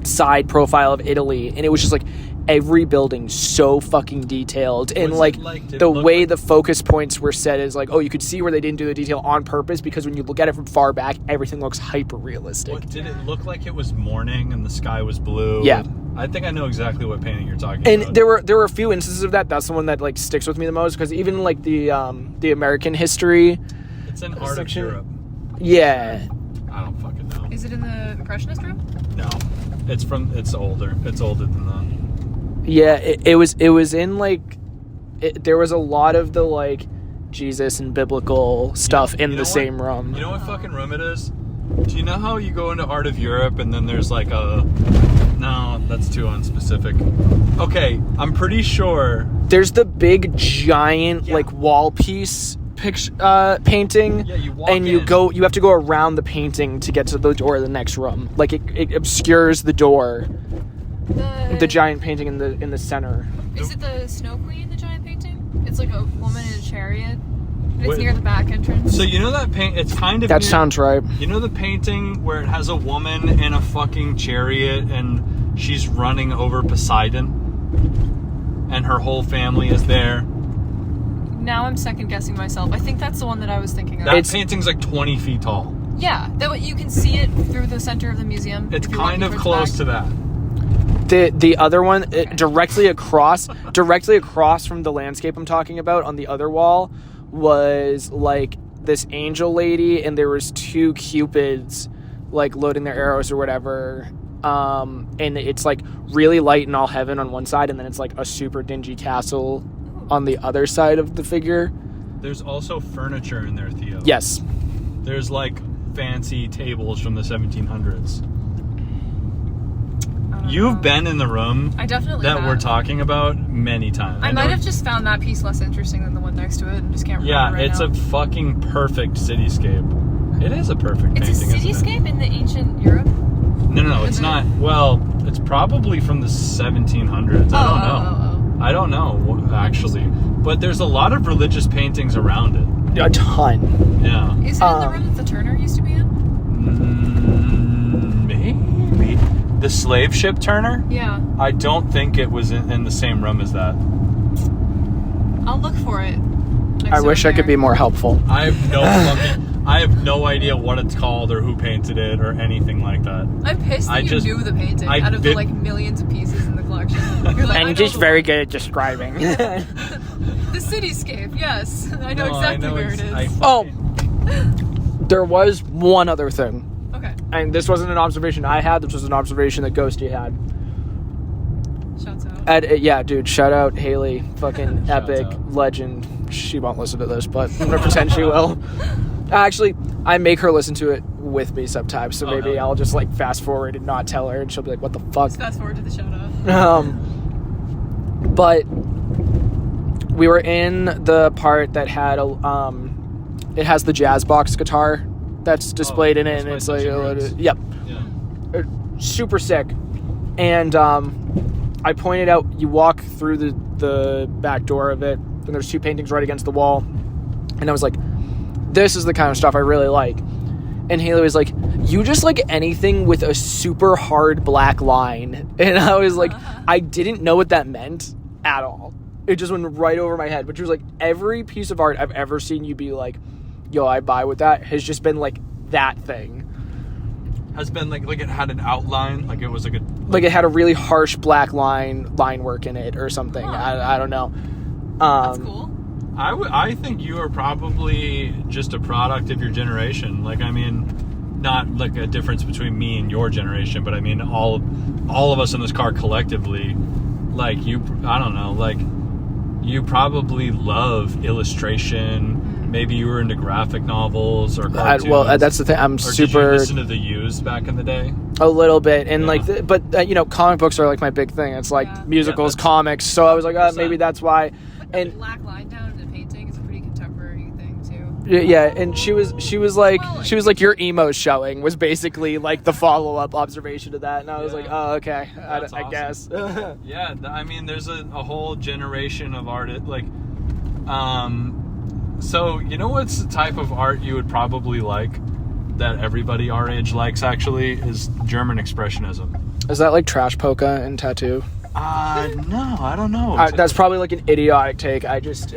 side profile of Italy, and it was just like every building so fucking detailed, and the way the focus points were set is like, oh, you could see where they didn't do the detail on purpose, because when you look at it from far back, everything looks hyper realistic. Did it look like it was morning and the sky was blue? Yeah. I think I know exactly what painting you're talking And about. there were a few instances of that. That's the one that like sticks with me the most, because even like the American history, it's in Art of Europe. Yeah. I don't fucking know. Is it in the Impressionist room? No. It's older. It's older than that. Yeah, it was in like there was a lot of the like Jesus and biblical stuff in the same room. You know what fucking room it is? Do you know how you go into Art of Europe and then there's like no, that's too unspecific. Okay, I'm pretty sure there's the big giant like wall piece painting. Yeah, you walk and you have to go around the painting to get to the door of the next room. Like it obscures the door. The giant painting in the center. Is it the Snow Queen, the giant painting? It's like a woman in a chariot. It's near the back entrance. So you know that paint? It's kind of. That sounds right. You know the painting where it has a woman in a fucking chariot and she's running over Poseidon, and her whole family is there. Now I'm second guessing myself. I think that's the one that I was thinking of. That painting's like 20 feet tall. Yeah, that you can see it through the center of the museum. It's kind of close to that. The other one, directly across from the landscape I'm talking about, on the other wall, was like this angel lady, and there was two cupids like loading their arrows or whatever, and it's like really light and all heaven on one side, and then it's like a super dingy castle on the other side of the figure. There's also furniture in there, Theo. Yes. There's like fancy tables from the 1700s. You've been in the room I definitely that have. we're talking about many times. I might have just found that piece less interesting than the one next to it and just can't remember Yeah, it's now. a fucking perfect cityscape. It is a perfect It's painting, a isn't it? cityscape in the ancient Europe? No, it's Is it? not. Well, it's probably from the 1700s. I don't know. I don't know, actually. But there's a lot of religious paintings around it. A ton. Yeah. Is it in the room that the Turner used to be in? Maybe. The slave ship Turner? Yeah. I don't think it was in the same room as that. I'll look for it. I wish I could be more helpful. I have no idea what it's called or who painted it or anything like that. I'm pissed that you knew the painting out of the like millions of pieces in the collection. You're like, And just very good at describing. The cityscape, yes. I know exactly where it is. There was one other thing. Okay. And this wasn't an observation I had. This was an observation that Ghosty had. Shouts out. Yeah, dude. Shout out Haley. Fucking Shouts epic out. legend. She won't listen to this, but I'm going to pretend she will. Actually, I make her listen to it with me sometimes. So maybe I'll just like fast forward and not tell her. And she'll be like, what the fuck? Just fast forward to the shout out. But we were in the part that had it has the jazz box guitar that's displayed in it, and it's like, yep, Yeah. super sick. And I pointed out, you walk through the back door of it, and there's two paintings right against the wall, and I was like, this is the kind of stuff I really like. And Haley was like, you just like anything with a super hard black line. And I was like, I didn't know what that meant at all. It just went right over my head. But she was like, every piece of art I've ever seen you be like, yo, I buy with that, has just been like that thing. Has been like it had an outline, like it was like a... Like it had a really harsh black line work in it or something. I don't know. That's cool. I think you are probably just a product of your generation. Like, I mean, not like a difference between me and your generation, but I mean all of us in this car collectively. Like I don't know. Like you probably love illustration. Maybe you were into graphic novels or cartoons. Well, that's the thing. I'm super. Did you listen to the Used back in the day? A little bit, and Yeah. but you know, comic books are like my big thing. It's like musicals, Yeah, comics. So I was like, maybe that's why. And And black line down in a painting is a pretty contemporary thing too. yeah, and she was like your emo's showing was basically like the follow up observation to that, and I was like, oh, okay, That's I awesome. guess. Yeah, I mean, there's a whole generation of artists. Like, so you know what's the type of art you would probably like that everybody our age likes? Actually, is German expressionism. Is that like trash polka and tattoo? No, I don't know. That's probably like an idiotic take. I just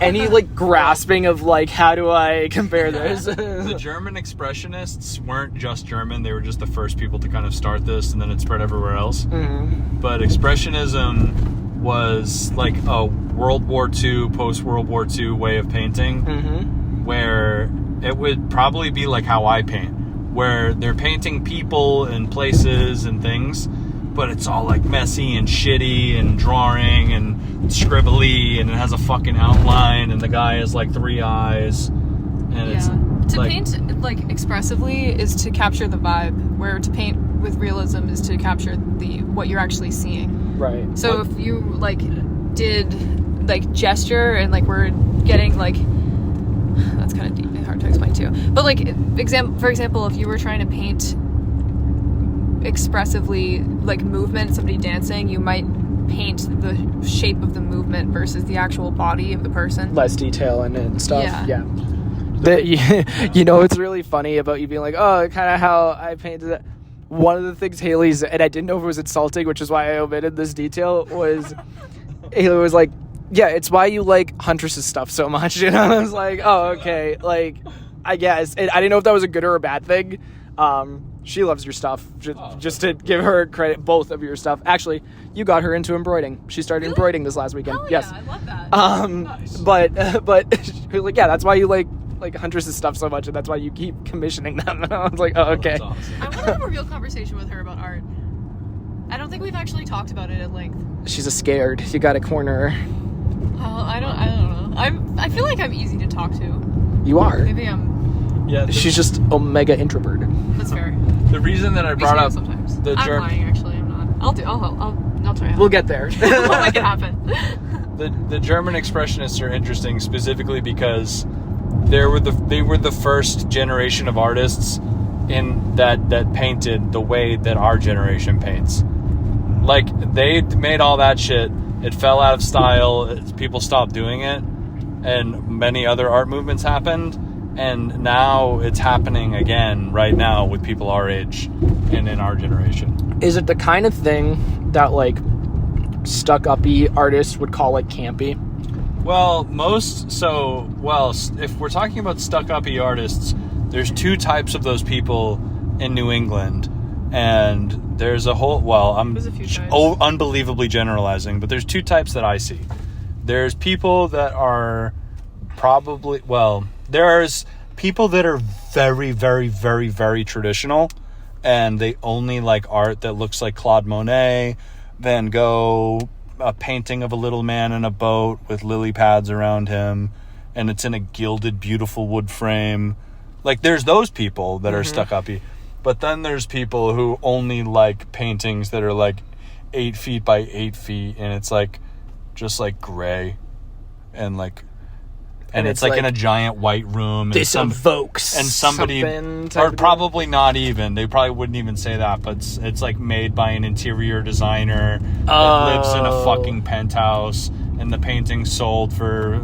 any like grasping of like how do I compare this? The German expressionists weren't just German; they were just the first people to kind of start this, and then it spread everywhere else. Mm-hmm. But expressionism was like a World War II, post-World War II way of painting, where it would probably be like how I paint, where they're painting people and places and things, but it's all like messy and shitty and drawing and scribbly, and it has a fucking outline, and the guy has like 3 eyes, and it's To like, paint like expressively is to capture the vibe, where to paint with realism is to capture what you're actually seeing. Right. So if you like did like gesture and like we're getting like, that's kind of deep and hard to explain too. But like for example, if you were trying to paint expressively like movement, somebody dancing, you might paint the shape of the movement versus the actual body of the person. Less detail and stuff. Yeah. You know what's really funny about you being like, oh, kind of how I painted it. One of the things Haley's, and I didn't know if it was insulting, which is why I omitted this detail, was Haley was like, yeah, it's why you like Huntress's stuff so much. And I was like, oh, okay. Like, I guess. And I didn't know if that was a good or a bad thing. She loves your stuff. Just to give her credit, both of your stuff. Actually, you got her into embroidering. She started embroidering this last weekend. Hell Yes. yeah, I love that. Nice. But she was like, yeah, that's why you like Huntress's stuff so much, and that's why you keep commissioning them. And I was like, oh, okay. That's awesome. I want to have a real conversation with her about art. I don't think we've actually talked about it at length. She's a scared. You got to corner her. Well, I don't know. I feel like I'm easy to talk to. You are. Maybe I'm. Yeah, She's just omega introverted. That's fair. the reason that I Makes brought me up sometimes. the I'm German. lying, actually. I'm not. I'll try it. We'll get there. We'll make it happen. The German expressionists are interesting specifically because they were the first generation of artists in that painted the way that our generation paints. Like, they made all that shit. It fell out of style. People stopped doing it, and many other art movements happened. And now it's happening again right now with people our age and in our generation. Is it the kind of thing that, like, stuck-uppy artists would call, like, campy? Well, if we're talking about stuck-uppy artists, there's two types of those people in New England. And there's a whole... Well, I'm There's a few types. Unbelievably generalizing, but there's two types that I see. There's people that are probably... Well, there's people that are very, very, very, very traditional, and they only like art that looks like Claude Monet, Van Gogh, a painting of a little man in a boat with lily pads around him, and it's in a gilded, beautiful wood frame. Like, there's those people that are stuck-uppy. But then there's people who only like paintings that are like 8 feet by 8 feet, and it's like just like gray and like... And it's like in a giant white room. This evokes and somebody, something or probably not even. They probably wouldn't even say that, but it's like made by an interior designer that lives in a fucking penthouse, and the painting's sold for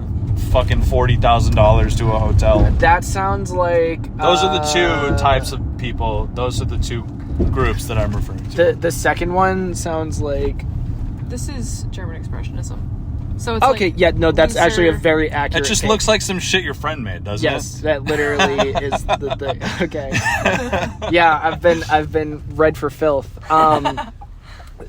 fucking $40,000 to a hotel. That sounds like... Those are the two types of people. Those are the two groups that I'm referring to. The second one sounds like... This is German expressionism. So it's Okay, like yeah, no, that's looser- actually a very accurate It just take. looks like some shit your friend made, doesn't it? Yes, that literally is the thing. Okay. Yeah, I've been read for filth.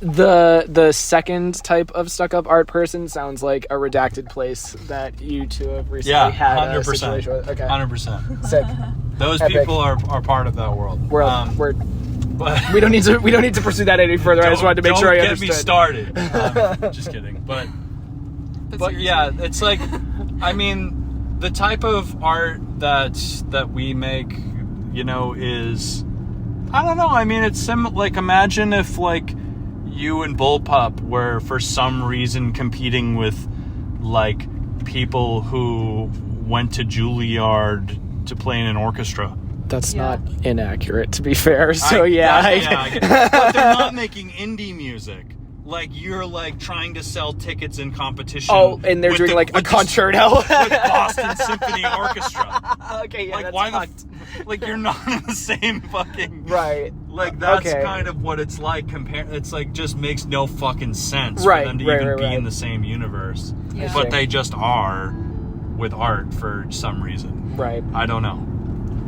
The second type of stuck-up art person sounds like a redacted place that you two have recently had 100%. a situation with. Okay. 100%. Sick. Those Epic. people are part of that world. But we don't need to pursue that any further. I just wanted to make sure I understood. Don't get me started. Just kidding. But yeah, it's like, I mean, the type of art that we make, you know, is, I don't know. I mean, it's like, imagine if like you and Bullpup were for some reason competing with like people who went to Juilliard to play in an orchestra. That's Yeah. not inaccurate, to be fair. So I yeah. get it. But they're not making indie music. Like, you're like trying to sell tickets in competition. Oh, and they're doing like a concerto with Boston Symphony Orchestra. Okay, yeah, Like, that's why fucked. like, you're not in the same fucking... Right. Like, that's Okay. kind of what it's like. It's like, just makes no fucking sense Right, for them to right, even right, be right. in the same universe. Yeah. But they just are with art for some reason. Right. I don't know.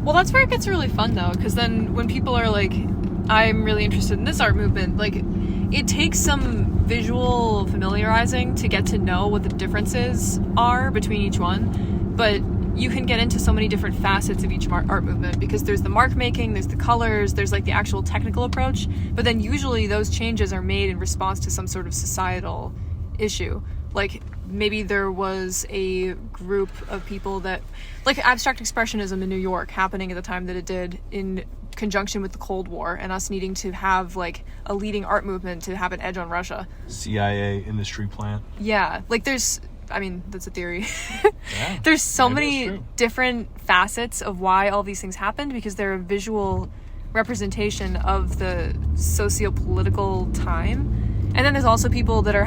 Well, that's where it gets really fun, though, because then when people are like, I'm really interested in this art movement, like, it takes some visual familiarizing to get to know what the differences are between each one, but you can get into so many different facets of each art movement, because there's the mark making, there's the colors, there's like the actual technical approach, but then usually those changes are made in response to some sort of societal issue. Like, maybe there was a group of people that, like abstract expressionism in New York happening at the time that it did in conjunction with the Cold War, and us needing to have like a leading art movement to have an edge on Russia. CIA industry plant. Yeah, like that's a theory. Yeah, There's so maybe many it's true. different facets of why all these things happened, because they're a visual representation of the socio-political time. And then there's also people that are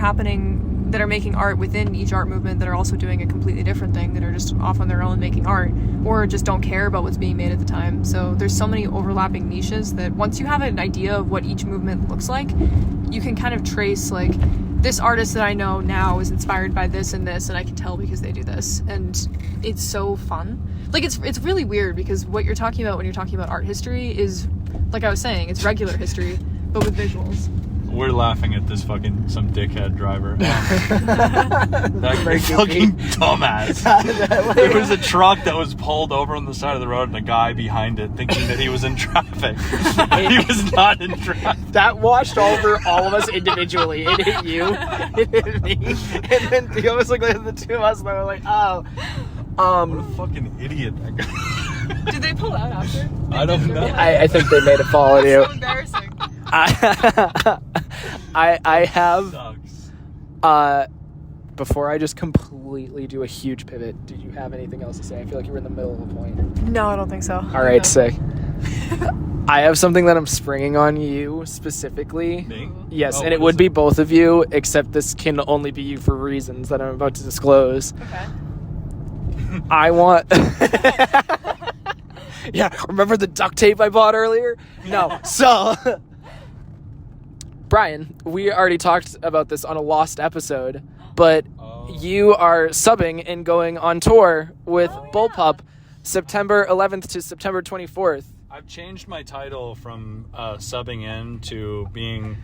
making art within each art movement that are also doing a completely different thing, that are just off on their own making art, or just don't care about what's being made at the time. So there's so many overlapping niches that once you have an idea of what each movement looks like, you can kind of trace, like, this artist that I know now is inspired by this and this, and I can tell because they do this. And it's so fun. Like, it's really weird, because what you're talking about when you're talking about art history is, like I was saying, it's regular history, but with visuals. We're laughing at this fucking some dickhead driver. That Very fucking dumbass. There was a truck that was pulled over on the side of the road, and a guy behind it thinking that he was in traffic. He was not in traffic. That washed over all of us individually. It hit you, it hit me, and then Theo was like the two of us, and we were like, oh. What a fucking idiot that guy. Did they pull out after? I don't know. I think they made a fall on That's you. so embarrassing. I have Sucks. before I just completely do a huge pivot, did you have anything else to say? I feel like you were in the middle of a point. No, I don't think so. All right, sick. I have something that I'm springing on you specifically. Me? Yes, Oh, and it what would is be both of you, except this can only be you for reasons that I'm about to disclose. Okay. I want... Yeah, remember the duct tape I bought earlier? No. So, Brian, we already talked about this on a lost episode, but you are subbing and going on tour with Bullpup September 11th to September 24th. I've changed my title from subbing in to being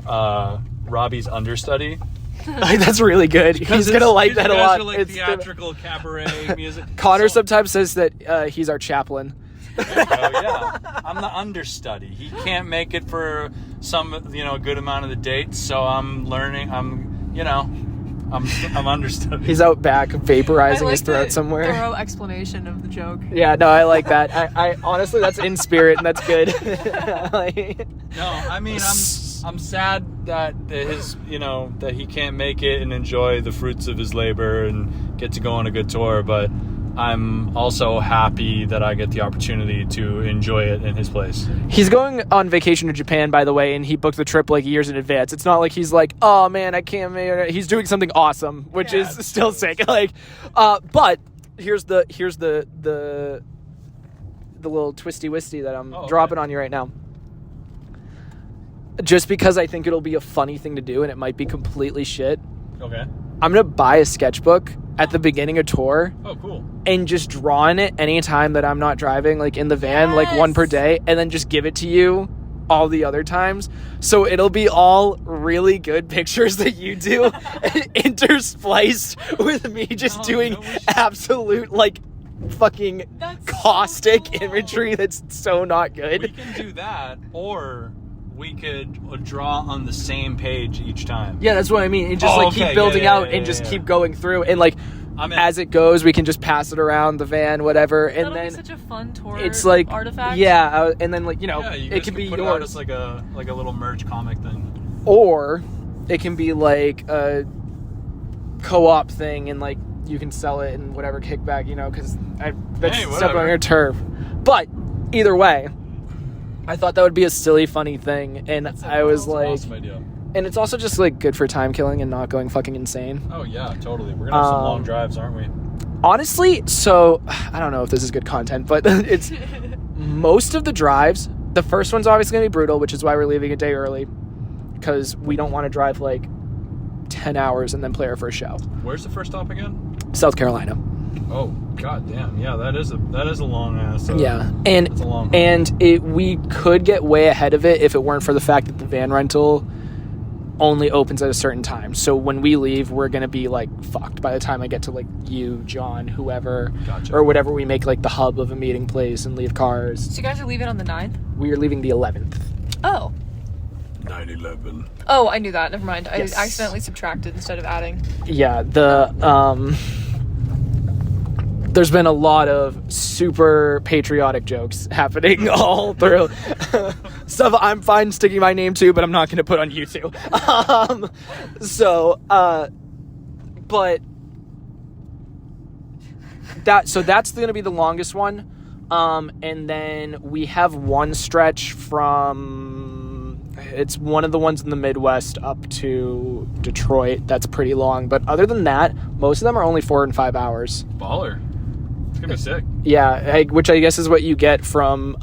Robbie's understudy. That's really good. He's going to like that a lot. Are, like, It's theatrical cabaret music. Connor So- sometimes says that he's our chaplain. There you go, yeah. I'm the understudy. He can't make it for some, good amount of the dates, so I'm learning. I'm understudy. He's out back vaporizing his throat the somewhere. thorough explanation of the joke. Yeah, no, I like that. I honestly, that's in spirit, and that's good. No, I mean, I'm sad that that he can't make it and enjoy the fruits of his labor and get to go on a good tour, but I'm also happy that I get the opportunity to enjoy it in his place. He's going on vacation to Japan, by the way, and he booked the trip like years in advance. It's not like he's like, oh man, I can't make it. He's doing something awesome, which is still sick. Like, but here's the little twisty wisty that I'm dropping on you right now. Just because I think it'll be a funny thing to do, and it might be completely shit. Okay. I'm gonna buy a sketchbook at the beginning of tour. Oh, cool. And just draw in it anytime that I'm not driving, like in the van, like one per day, and then just give it to you all the other times. So it'll be all really good pictures that you do interspliced with me just doing absolute like fucking caustic imagery that's so not good. We can do that, or we could draw on the same page each time. Yeah, that's what I mean. And just keep building out and just keep going through, and like as it goes, we can just pass it around the van, whatever, and That'll then be such a fun tour. it's like artifact. Yeah, and then like you it can be put yours, it out as like a little merch comic thing, or it can be like a co-op thing, and like you can sell it and whatever kickback, because that's stuff on your turf. But either way, I thought that would be a silly, funny thing, and I was like, awesome idea. And it's also just like good for time killing and not going fucking insane. Oh yeah, totally. We're gonna have some long drives, aren't we? Honestly, so I don't know if this is good content, but it's most of the drives. The first one's obviously gonna be brutal, which is why we're leaving a day early, because we don't want to drive like 10 hours and then play our first show. Where's the first stop again? South Carolina. Oh god damn, yeah, that is a long ass. Yeah, and that's a long we could get way ahead of it if it weren't for the fact that the van rental only opens at a certain time. So when we leave, we're gonna be like fucked by the time I get to like you, John, whoever, or whatever we make like the hub of a meeting place and leave cars. So you guys are leaving on the 9th? We are leaving the 11th. Oh. 9/11. Oh, I knew that. Never mind. Yes. I accidentally subtracted instead of adding. Yeah, there's been a lot of super patriotic jokes happening all through. Stuff I'm fine sticking my name to, but I'm not going to put on YouTube. But that's going to be the longest one. And then we have one stretch it's one of the ones in the Midwest up to Detroit. That's pretty long. But other than that, most of them are only 4 and 5 hours. Baller. It's gonna be sick. Yeah, which I guess is what you get from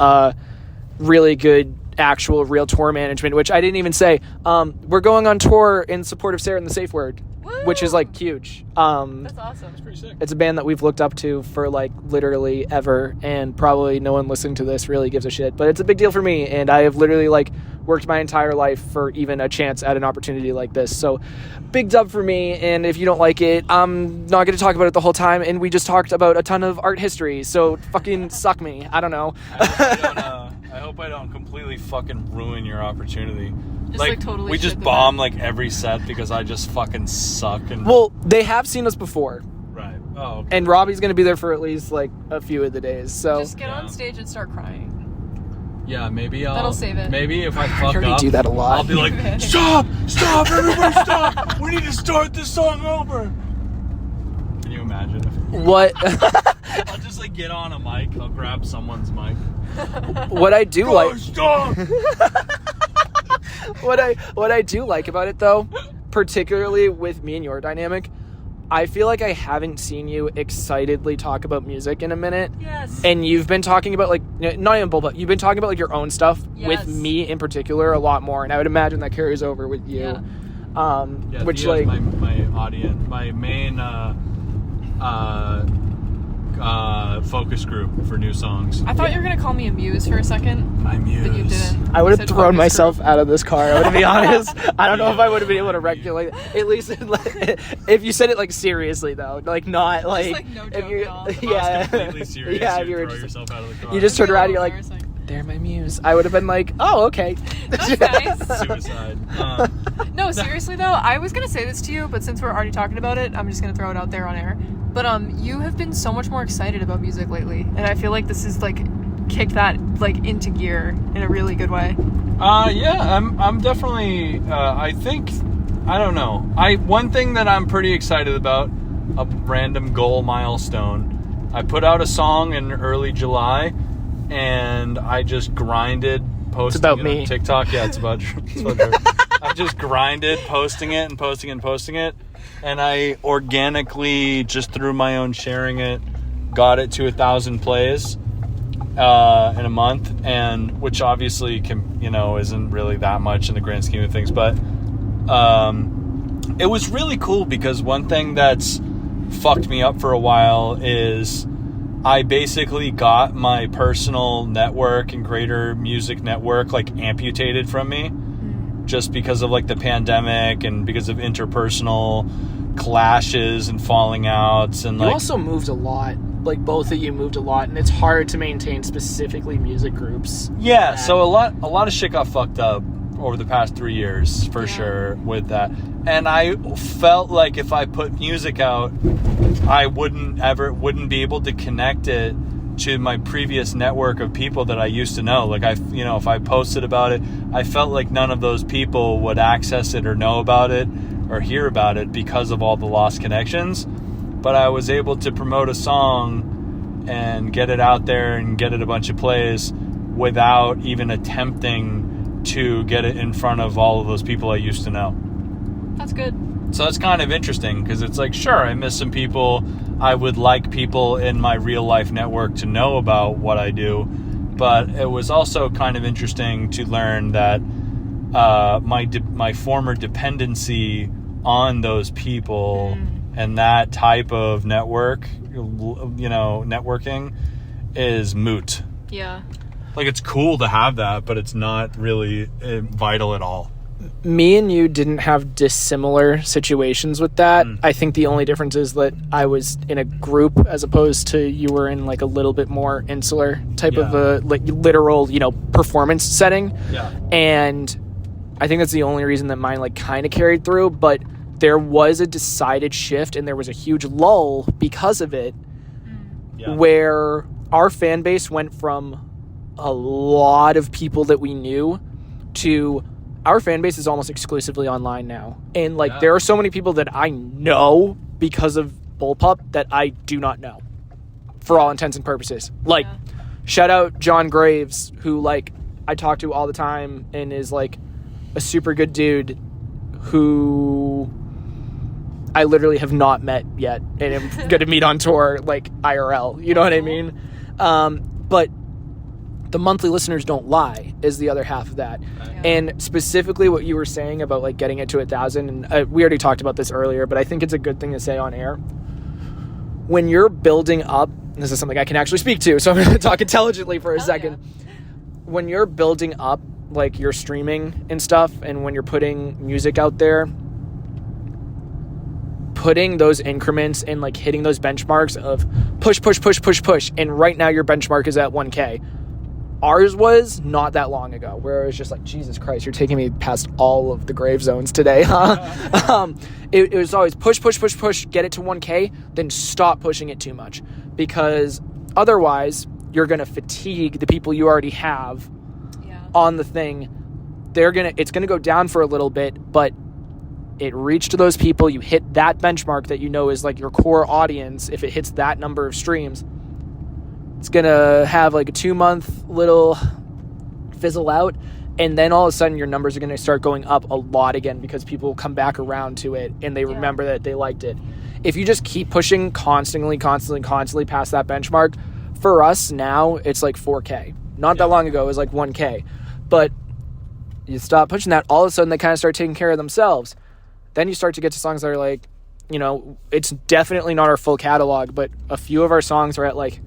really good actual real tour management, which I didn't even say. We're going on tour in support of Sarah and the Safe Word, which is like huge. That's awesome. It's pretty sick. It's a band that we've looked up to for like literally ever, and probably no one listening to this really gives a shit, but it's a big deal for me, and I have literally like worked my entire life for even a chance at an opportunity like this. So big dub for me, and if you don't like it, I'm not going to talk about it the whole time, and we just talked about a ton of art history, so fucking suck me. I don't know. I hope I don't completely fucking ruin your opportunity. Just, like, totally we shit just the bomb bed. like every set because I just fucking suck. And Well, they have seen us before, right. Oh, okay. and Robbie's going to be there for at least like a few of the days, so Just get on stage and start crying. Yeah, maybe That'll save it. Maybe if I fuck already up, do that a lot. I'll be like, stop, everybody stop. We need to start this song over. Can you imagine? What? I'll just like get on a mic. I'll grab someone's mic. What I do like. Stop. What I do like about it, though, particularly with me and your dynamic, I feel like I haven't seen you excitedly talk about music in a minute. Yes. And you've been talking about, like, not even bull, but you've been talking about, like, your own stuff Yes. with me in particular a lot more. And I would imagine that carries over with you. Yeah. Which, Theo's like... my audience, my main focus group for new songs. I thought you were gonna call me a muse for a second, My muse. but you didn't. I would You have said thrown focus myself group. out of this car, to be honest. I don't know if I would have been able to regulate it. At least if you said it, like, seriously, though. Like, not, like... like, no if joke you're, at all. If I yeah. was completely serious, Yeah, you'd you were throw just... yourself out of the car. You just turn around and you're A like, little embarrassing. they're my muse. I would have been like, oh, okay. That's nice. Suicide. No, seriously though, I was gonna say this to you, but since we're already talking about it, I'm just gonna throw it out there on air. But you have been so much more excited about music lately, and I feel like this is like kicked that like into gear in a really good way. Yeah, I'm definitely. I think, I don't know. One thing that I'm pretty excited about, a random goal milestone. I put out a song in early July, and I just grinded posting about it me. on TikTok. Yeah, it's about Drew. I just grinded posting it and posting it and posting it, and I organically, just through my own sharing it, got it to 1,000 plays in a month, and which obviously isn't really that much in the grand scheme of things, but it was really cool because one thing that's fucked me up for a while is I basically got my personal network and greater music network like amputated from me just because of like the pandemic and because of interpersonal clashes and falling outs, and You like also moved a lot. Like, both of you moved a lot, and it's hard to maintain specifically music groups. yeah, so a lot of shit got fucked up over the past 3 years for Yeah. sure with that, and I felt like if I put music out, I wouldn't be able to connect it to my previous network of people that I used to know. Like if I posted about it, I felt like none of those people would access it or know about it or hear about it because of all the lost connections. But I was able to promote a song and get it out there and get it a bunch of plays without even attempting to get it in front of all of those people I used to know. That's good. So that's kind of interesting because it's like, sure, I miss some people. I would like people in my real life network to know about what I do. But it was also kind of interesting to learn that my former dependency on those people and that type of networking is moot. Yeah. Like, it's cool to have that, but it's not really vital at all. Me and you didn't have dissimilar situations with that. I think the only difference is that I was in a group as opposed to you were in like a little bit more insular type of a like literal, performance setting. Yeah. And I think that's the only reason that mine like kind of carried through, but there was a decided shift and there was a huge lull because of it where our fan base went from a lot of people that we knew to our fan base is almost exclusively online now. And like there are so many people that I know because of Bullpup that I do not know for all intents and purposes. Like shout out John Graves, who like I talk to all the time and is like a super good dude who I literally have not met yet and am going to meet on tour like IRL. You know what I mean? But the monthly listeners don't lie is the other half of that. And specifically what you were saying about like getting it to 1,000, and we already talked about this earlier, but I think it's a good thing to say on air. When you're building up, and this is something I can actually speak to, so I'm going to talk intelligently for a second. When you're building up like your streaming and stuff, and when you're putting music out there, putting those increments and like hitting those benchmarks of push, and right now your benchmark is at 1K. Ours was not that long ago, where it was just like, Jesus Christ, you're taking me past all of the grave zones today, huh? It was always push, get it to 1K, then stop pushing it too much. Because otherwise, you're going to fatigue the people you already have on the thing, it's gonna go down for a little bit, but it reached those people. You hit that benchmark that you know is like your core audience. If it hits that number of streams, it's gonna have like a 2-month little fizzle out, and then all of a sudden your numbers are gonna start going up a lot again because people will come back around to it and they remember that they liked it. If you just keep pushing constantly past that benchmark, for us now it's like 4K. Not that long ago it was like 1K, but you stop pushing that, all of a sudden they kind of start taking care of themselves. Then you start to get to songs that are like, you know, it's definitely not our full catalog, but a few of our songs are at like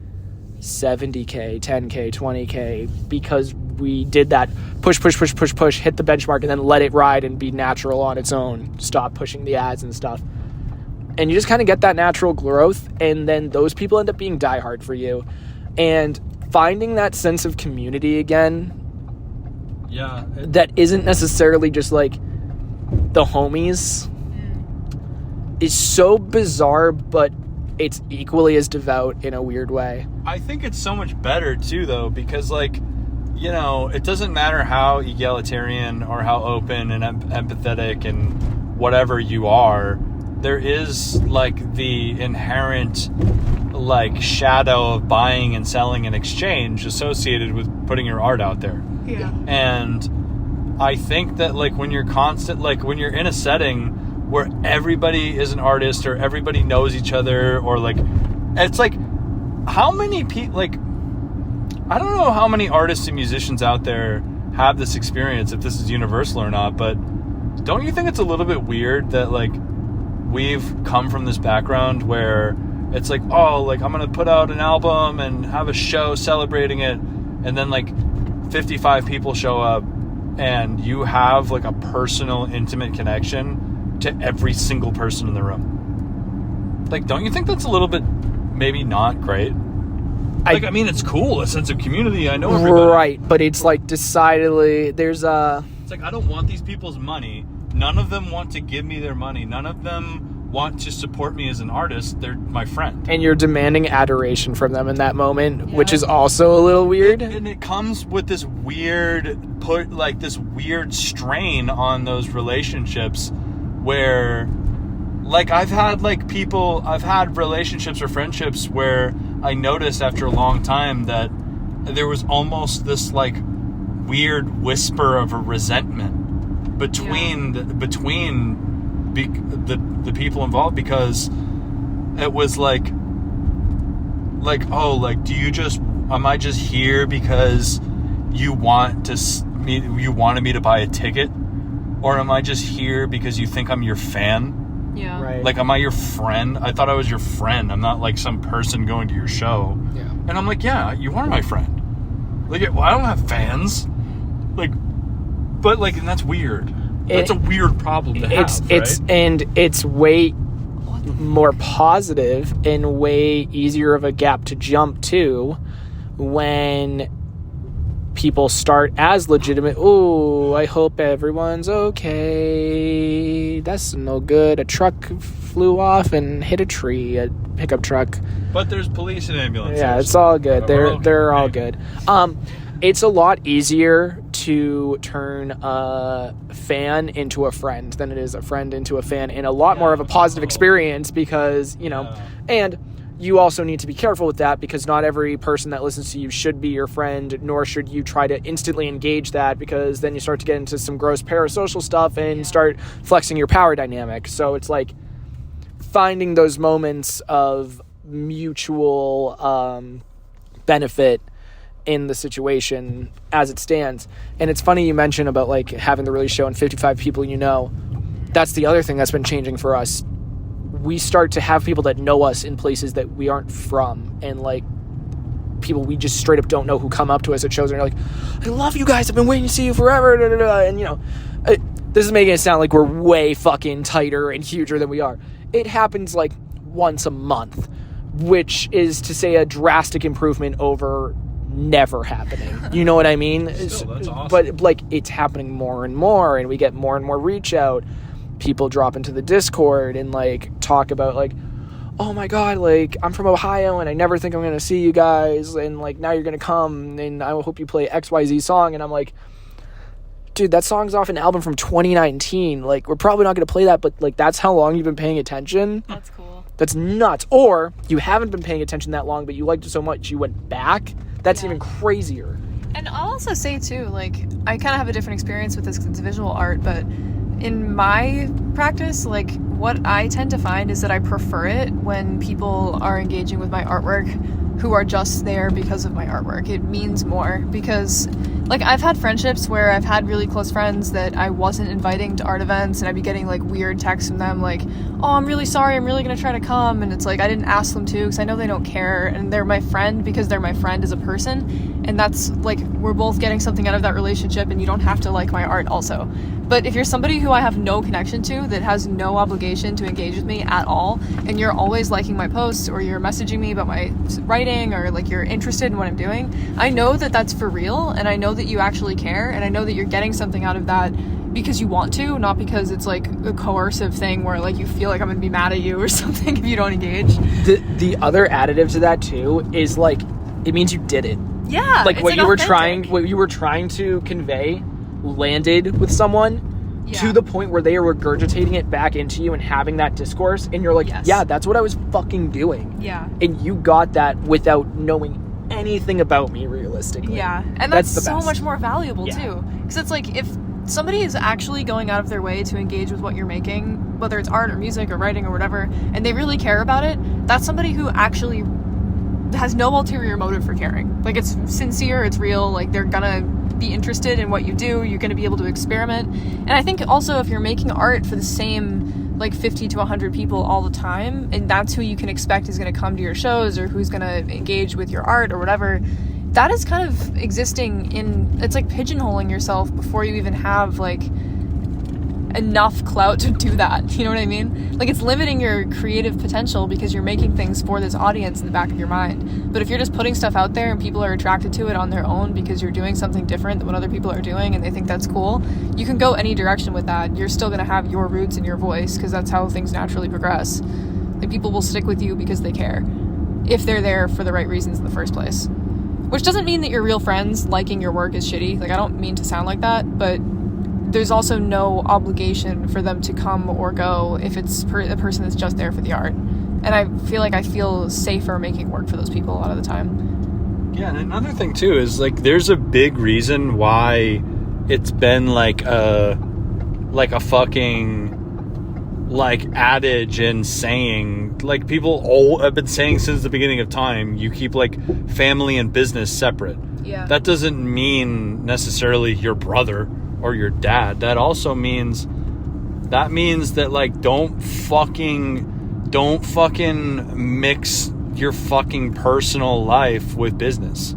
70K, 10K, 20K, because we did that push, hit the benchmark, and then let it ride and be natural on its own. Stop pushing the ads and stuff. And you just kind of get that natural growth, and then those people end up being diehard for you. And finding that sense of community again, that isn't necessarily just like the homies, is so bizarre, but it's equally as devout in a weird way. I think it's so much better too, though, because like, you know, it doesn't matter how egalitarian or how open and empathetic and whatever you are, there is like the inherent like shadow of buying and selling and exchange associated with putting your art out there. Yeah. And I think that like when you're when you're in a setting where everybody is an artist or everybody knows each other, or like, it's like, how many people, like, I don't know how many artists and musicians out there have this experience, if this is universal or not, but don't you think it's a little bit weird that like we've come from this background where it's like, oh, like I'm gonna put out an album and have a show celebrating it, and then like 55 people show up and you have like a personal, intimate connection to every single person in the room? Like, don't you think that's a little bit maybe not great? Like, I mean, it's cool, a sense of community, I know everybody. Right, but it's like decidedly, there's a... It's like, I don't want these people's money. None of them want to give me their money. None of them want to support me as an artist. They're my friend. And you're demanding adoration from them in that moment, which is also a little weird. And it comes with this weird, this weird strain on those relationships where, like, I've had relationships or friendships where I noticed after a long time that there was almost this like weird whisper of a resentment between the people involved, because it was like oh, like, am I just here because you wanted me to buy a ticket, or am I just here because you think I'm your fan? Yeah. Right. Like, am I your friend? I thought I was your friend. I'm not like some person going to your show. Yeah. And I'm like, yeah, you are my friend. Like, well, I don't have fans. Like, but like, and that's weird. That's a weird problem to have, right? It's way more positive and way easier of a gap to jump to when people start as legitimate. Oh, I hope everyone's okay. That's no good. A truck flew off and hit a tree, a pickup truck. But there's police and ambulances. Yeah, it's all good. They're all good. It's a lot easier to turn a fan into a friend than it is a friend into a fan, and a lot more of a positive experience, because, you know, and you also need to be careful with that, because not every person that listens to you should be your friend, nor should you try to instantly engage that, because then you start to get into some gross parasocial stuff and start flexing your power dynamic. So it's like finding those moments of mutual benefit in the situation as it stands. And it's funny you mention about like having the release show and 55 people, you know, that's the other thing that's been changing for us. We start to have people that know us in places that we aren't from, and like people we just straight up don't know who come up to us at shows and are like, I love you guys, I've been waiting to see you forever, da, da, da. And you know, this is making it sound like we're way fucking tighter and huger than we are. It happens like once a month, which is to say a drastic improvement over never happening. You know what I mean? Still, that's awesome. But like, it's happening more and more, and we get more and more reach out. People drop into the Discord and like talk about like, oh my God, like, I'm from Ohio and I never think I'm going to see you guys. And, like, now you're going to come and I hope you play XYZ song. And I'm like, dude, that song's off an album from 2019. Like, we're probably not going to play that, but, like, that's how long you've been paying attention. That's cool. That's nuts. Or you haven't been paying attention that long, but you liked it so much you went back. That's even crazier. And I'll also say, too, like, I kind of have a different experience with this because it's visual art, but in my practice, like, what I tend to find is that I prefer it when people are engaging with my artwork who are just there because of my artwork. It means more because, like, I've had friendships where I've had really close friends that I wasn't inviting to art events, and I'd be getting, like, weird texts from them, like, oh, I'm really sorry, I'm really gonna try to come, and it's like, I didn't ask them to because I know they don't care, and they're my friend because they're my friend as a person, and that's, like, we're both getting something out of that relationship, and you don't have to like my art also. But if you're somebody who I have no connection to, that has no obligation to engage with me at all, and you're always liking my posts, or you're messaging me about my writing, or, like, you're interested in what I'm doing, I know that that's for real, and I know that you actually care, and I know that you're getting something out of that because you want to, not because it's, like, a coercive thing where, like, you feel like I'm gonna be mad at you or something if you don't engage. The other additive to that, too, is, like, it means you did it. Yeah, like, it's, what like, you were trying to convey landed with someone to the point where they are regurgitating it back into you and having that discourse, and you're like, yeah, that's what I was fucking doing. Yeah. And you got that without knowing anything about me, realistically. Yeah, and that's the so best. much more valuable, too. Because it's like, if somebody is actually going out of their way to engage with what you're making, whether it's art or music or writing or whatever, and they really care about it, that's somebody who actually has no ulterior motive for caring. Like, it's sincere, it's real, like, they're gonna be interested in what you do, you're gonna be able to experiment. And I think also if you're making art for the same, like, 50 to 100 people all the time, and that's who you can expect is gonna come to your shows or who's gonna engage with your art or whatever, that is kind of existing in, it's like pigeonholing yourself before you even have, like, enough clout to do that. You know what I mean? Like, it's limiting your creative potential because you're making things for this audience in the back of your mind. But if you're just putting stuff out there and people are attracted to it on their own because you're doing something different than what other people are doing and they think that's cool, you can go any direction with that. You're still going to have your roots and your voice because that's how things naturally progress. Like, people will stick with you because they care, if they're there for the right reasons in the first place. Which doesn't mean that your real friends liking your work is shitty. Like, I don't mean to sound like that, but there's also no obligation for them to come or go if it's a person that's just there for the art. And I feel safer making work for those people a lot of the time. Yeah, and another thing too is, like, there's a big reason why it's been like a fucking, like, adage and saying, like, people all have been saying since the beginning of time, you keep, like, family and business separate. Yeah. That doesn't mean necessarily your brother or your dad. That also means that, like, don't fucking mix your fucking personal life with business.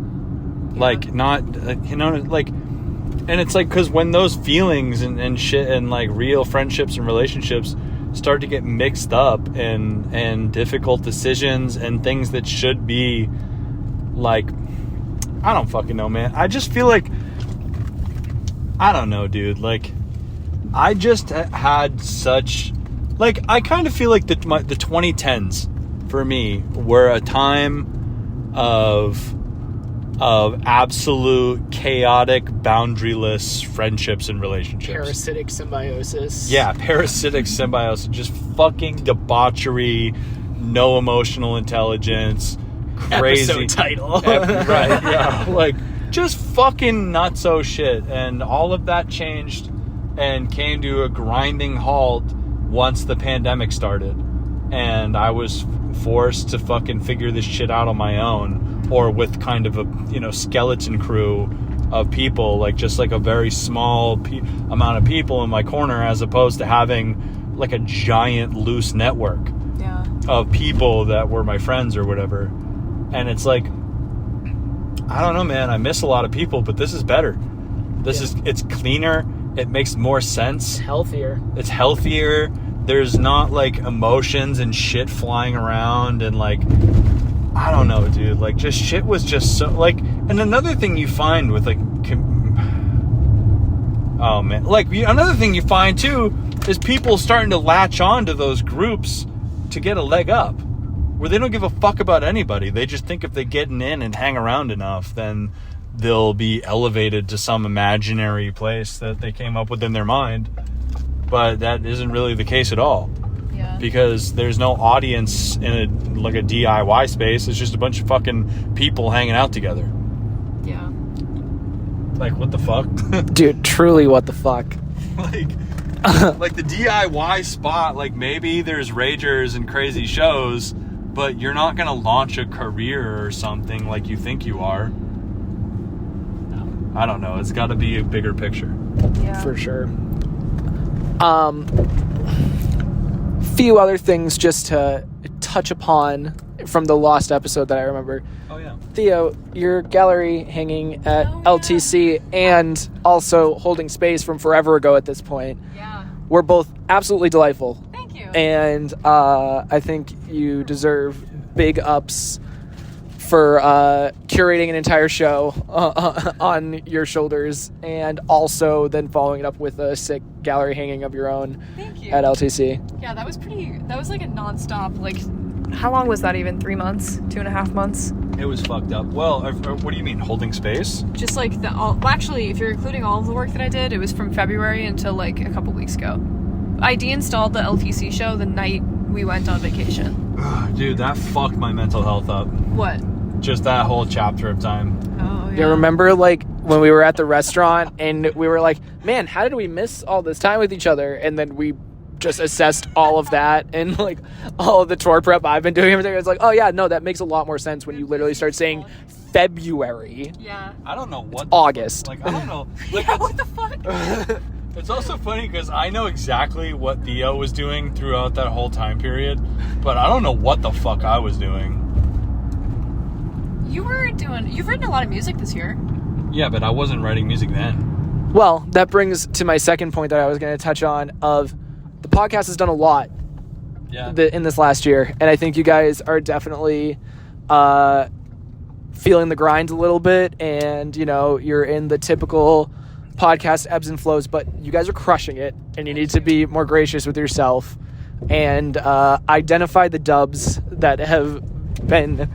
Like, not, you know, like, and it's like, because when those feelings and shit and, like, real friendships and relationships start to get mixed up and difficult decisions and things that should be, like, I don't fucking know, man. I just feel like, I don't know, dude. Like, I just had such, like, I kind of feel like the 2010s for me were a time of absolute chaotic, boundaryless friendships and relationships. Parasitic symbiosis. Yeah, parasitic symbiosis. Just fucking debauchery, no emotional intelligence, crazy. Episode title. Right, yeah. Like, just fucking nutso shit. And all of that changed and came to a grinding halt once the pandemic started. And I was forced to fucking figure this shit out on my own, or with kind of a, you know, skeleton crew of people, like, just like a very small amount of people in my corner, as opposed to having, like, a giant loose network of people that were my friends or whatever. And it's like, I don't know, man, I miss a lot of people, but this is better. It's cleaner. It makes more sense. It's healthier. There's not, like, emotions and shit flying around, and, like, I don't know, dude. Like, just shit was just so, like, and another thing you find with, like, oh man, like, another thing you find too is people starting to latch on to those groups to get a leg up. where they don't give a fuck about anybody. They just think if they get in and hang around enough, then they'll be elevated to some imaginary place that they came up with in their mind. But that isn't really the case at all. Yeah. Because there's no audience in a DIY space. It's just a bunch of fucking people hanging out together. Yeah. Like, what the fuck? Dude, truly, what the fuck? like the DIY spot, like, maybe there's ragers and crazy shows, but you're not gonna launch a career or something like you think you are. I don't know. It's got to be a bigger picture. Yeah. For sure. Few other things just to touch upon from the Lost episode that I remember. Oh, yeah. Theo, your gallery hanging at LTC and also holding space from forever ago at this point Yeah. were both absolutely delightful. Thank you. And I think you deserve big ups for curating an entire show on your shoulders, and also then following it up with a sick gallery hanging of your own Thank you. at LTC. Yeah, that was like a nonstop, like, how long was that even? 3 months? 2.5 months? It was fucked up. Well, what do you mean, holding space? Just like actually, if you're including all of the work that I did, it was from February until like a couple weeks ago. I deinstalled the LTC show the night we went on vacation. Dude, that fucked my mental health up. What? Just that whole chapter of time. Oh, yeah. Yeah, remember like when we were at the restaurant and we were like, man, how did we miss all this time with each other? And then we just assessed all of that and like all of the tour prep I've been doing, everything. It's like, oh yeah, no, that makes a lot more sense when you literally start saying February. Yeah. I don't know what. August. Like, I don't know. Like, Yeah, what the fuck? It's also funny because I know exactly what Theo was doing throughout that whole time period, but I don't know what the fuck I was doing. You've written a lot of music this year. Yeah, but I wasn't writing music then. Well, that brings to my second point that I was going to touch on of the podcast has done a lot in this last year. And I think you guys are definitely feeling the grind a little bit. And, you know, you're in the typical podcast ebbs and flows, but you guys are crushing it. And you need to be more gracious with yourself and identify the dubs that have been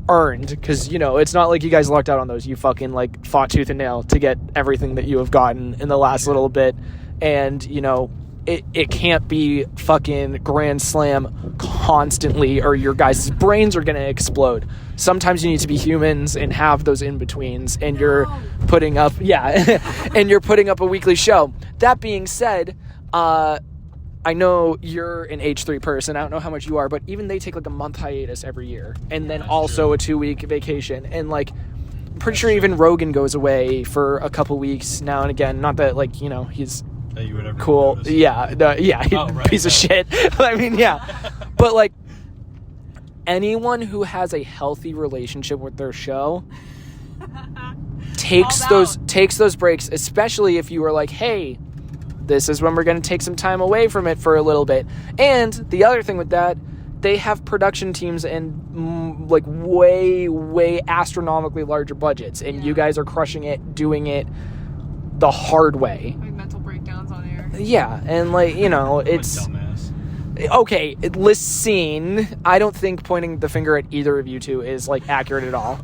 earned, because, you know, it's not like you guys lucked out on those. You fucking like fought tooth and nail to get everything that you have gotten in the last little bit. And, you know, it can't be fucking grand slam constantly or your guys' brains are gonna explode. Sometimes you need to be humans and have those in-betweens, and you're putting up and you're putting up a weekly show. That being said, I know you're an H3 person. I don't know how much you are, but even they take like a month hiatus every year, and then also a 2-week vacation. And like, I'm pretty sure even Rogan goes away for a couple weeks now and again. Not that like, you know, he's That you would ever cool. notice. Yeah, piece of shit. I mean, yeah, but like anyone who has a healthy relationship with their show takes those breaks, especially if you were like, hey, this is when we're going to take some time away from it for a little bit. And the other thing with that, they have production teams and like way astronomically larger budgets, and you guys are crushing it, doing it the hard way. Like mental breakdowns on air. Yeah, and like, you know, it's okay. Listen, I don't think pointing the finger at either of you two is like accurate at all.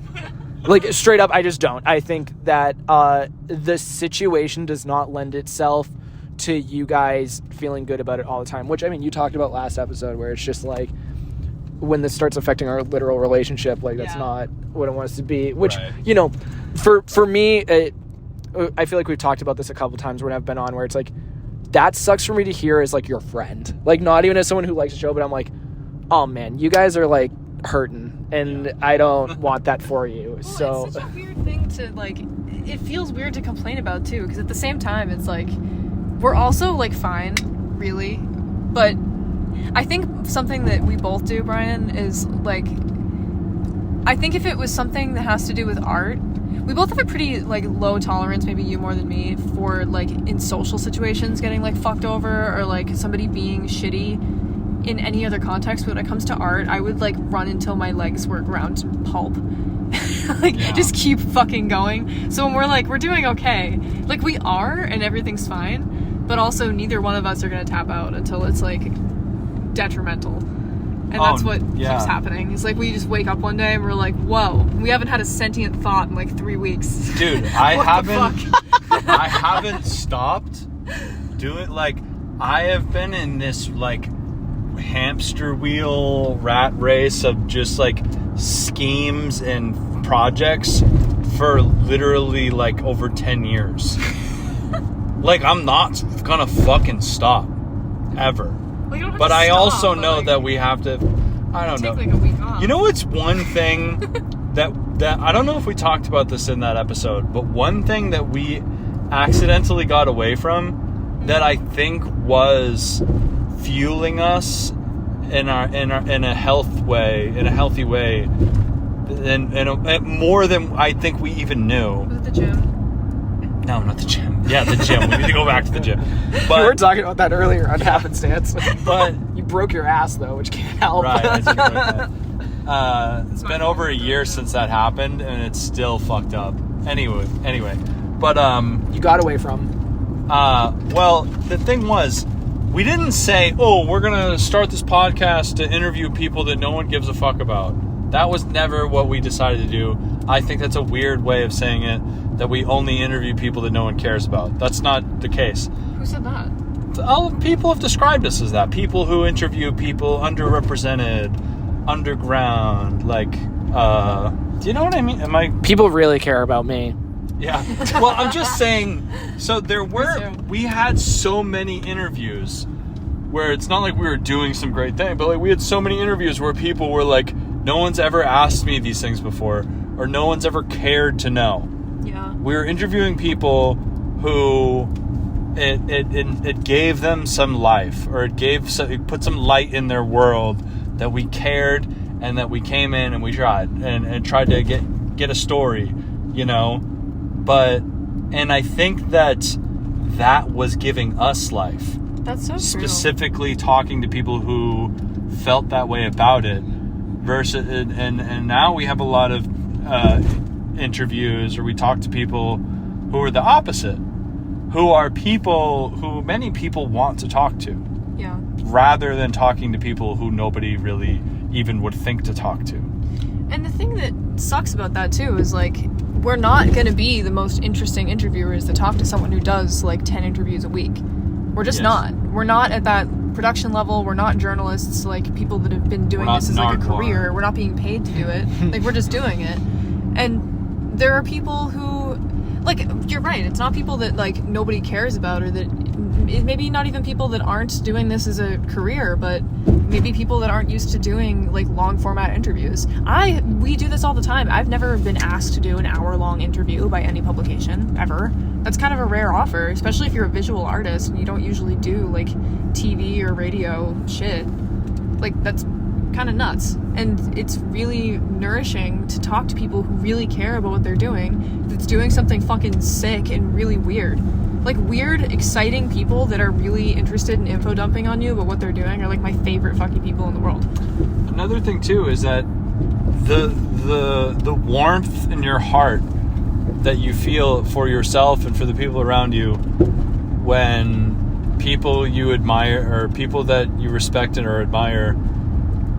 Like, straight up, I just don't. I think that the situation does not lend itself to you guys feeling good about it all the time, which, I mean, you talked about last episode where it's just like, when this starts affecting our literal relationship, like, that's not what I want us to be, which, you know, for me, I feel like we've talked about this a couple times when I've been on, where it's like, that sucks for me to hear as like your friend, like, not even as someone who likes the show, but I'm like, oh man, you guys are like hurting, and I don't want that for you. Well, so it's such a weird thing to like, it feels weird to complain about too, because at the same time it's like, we're also like fine, really, but I think something that we both do, Brian, is like, I think if it was something that has to do with art, we both have a pretty like low tolerance, maybe you more than me, for like in social situations getting like fucked over, or like somebody being shitty in any other context. But when it comes to art, I would like run until my legs were ground to pulp. Just keep fucking going. So when we're like, we're doing okay, like we are, and everything's fine, but also neither one of us are gonna tap out until it's like detrimental. And that's what keeps happening. It's like we just wake up one day and we're like, whoa, we haven't had a sentient thought in like 3 weeks. Dude, I haven't stopped doing, like, I have been in this, like, hamster wheel rat race of just, like, schemes and projects for literally, like, over 10 years. Like, I'm not gonna fucking stop. Ever. Well, you don't have but to I stop, also but, know like, that we have to, I don't know. take like a week off. You know what's one thing that I don't know if we talked about this in that episode, but one thing that we accidentally got away from that I think was fueling us in a healthy way, and more than I think we even knew. Was it the gym? No, not the gym. Yeah, the gym. We need to go back to the gym. But we were talking about that earlier on Happenstance. But you broke your ass though, which can't help. Right, I did break that. It's been over a year since that happened, and it's still fucked up. Anyway, but you got away from. Well, the thing was, we didn't say, "Oh, we're gonna start this podcast to interview people that no one gives a fuck about." That was never what we decided to do. I think that's a weird way of saying it, that we only interview people that no one cares about. That's not the case. Who said that? All people have described us as that. People who interview people underrepresented, underground, like, do you know what I mean? People really care about me. Yeah. Well, I'm just saying, so we had so many interviews where it's not like we were doing some great thing, but like we had so many interviews where people were like, no one's ever asked me these things before, or no one's ever cared to know. Yeah. We were interviewing people who it gave them some life, or it put some light in their world that we cared, and that we came in and we tried and tried to get a story, you know. And I think that was giving us life. That's so true. Specifically talking to people who felt that way about it, versus and now we have a lot of interviews, or we talk to people who are the opposite, who are people who many people want to talk to, rather than talking to people who nobody really even would think to talk to. And the thing that sucks about that too is, like, we're not going to be the most interesting interviewers to talk to someone who does like 10 interviews a week. We're just not. We're not at that production level. We're not journalists, like people that have been doing this as like a career. We're not being paid to do it. Like, we're just doing it. And there are people who, like, you're right, it's not people that like nobody cares about, or that maybe not even people that aren't doing this as a career, but maybe people that aren't used to doing like long format interviews. We do this all the time. I've never been asked to do an hour-long interview by any publication ever. That's kind of a rare offer, especially if you're a visual artist and you don't usually do like TV or radio shit. Like, that's kind of nuts. And it's really nourishing to talk to people who really care about what they're doing, that's doing something fucking sick and really weird. Like, weird, exciting people that are really interested in info dumping on you about what they're doing are like my favorite fucking people in the world. Another thing too is that the warmth in your heart that you feel for yourself and for the people around you when people you admire, or people that you respect or admire,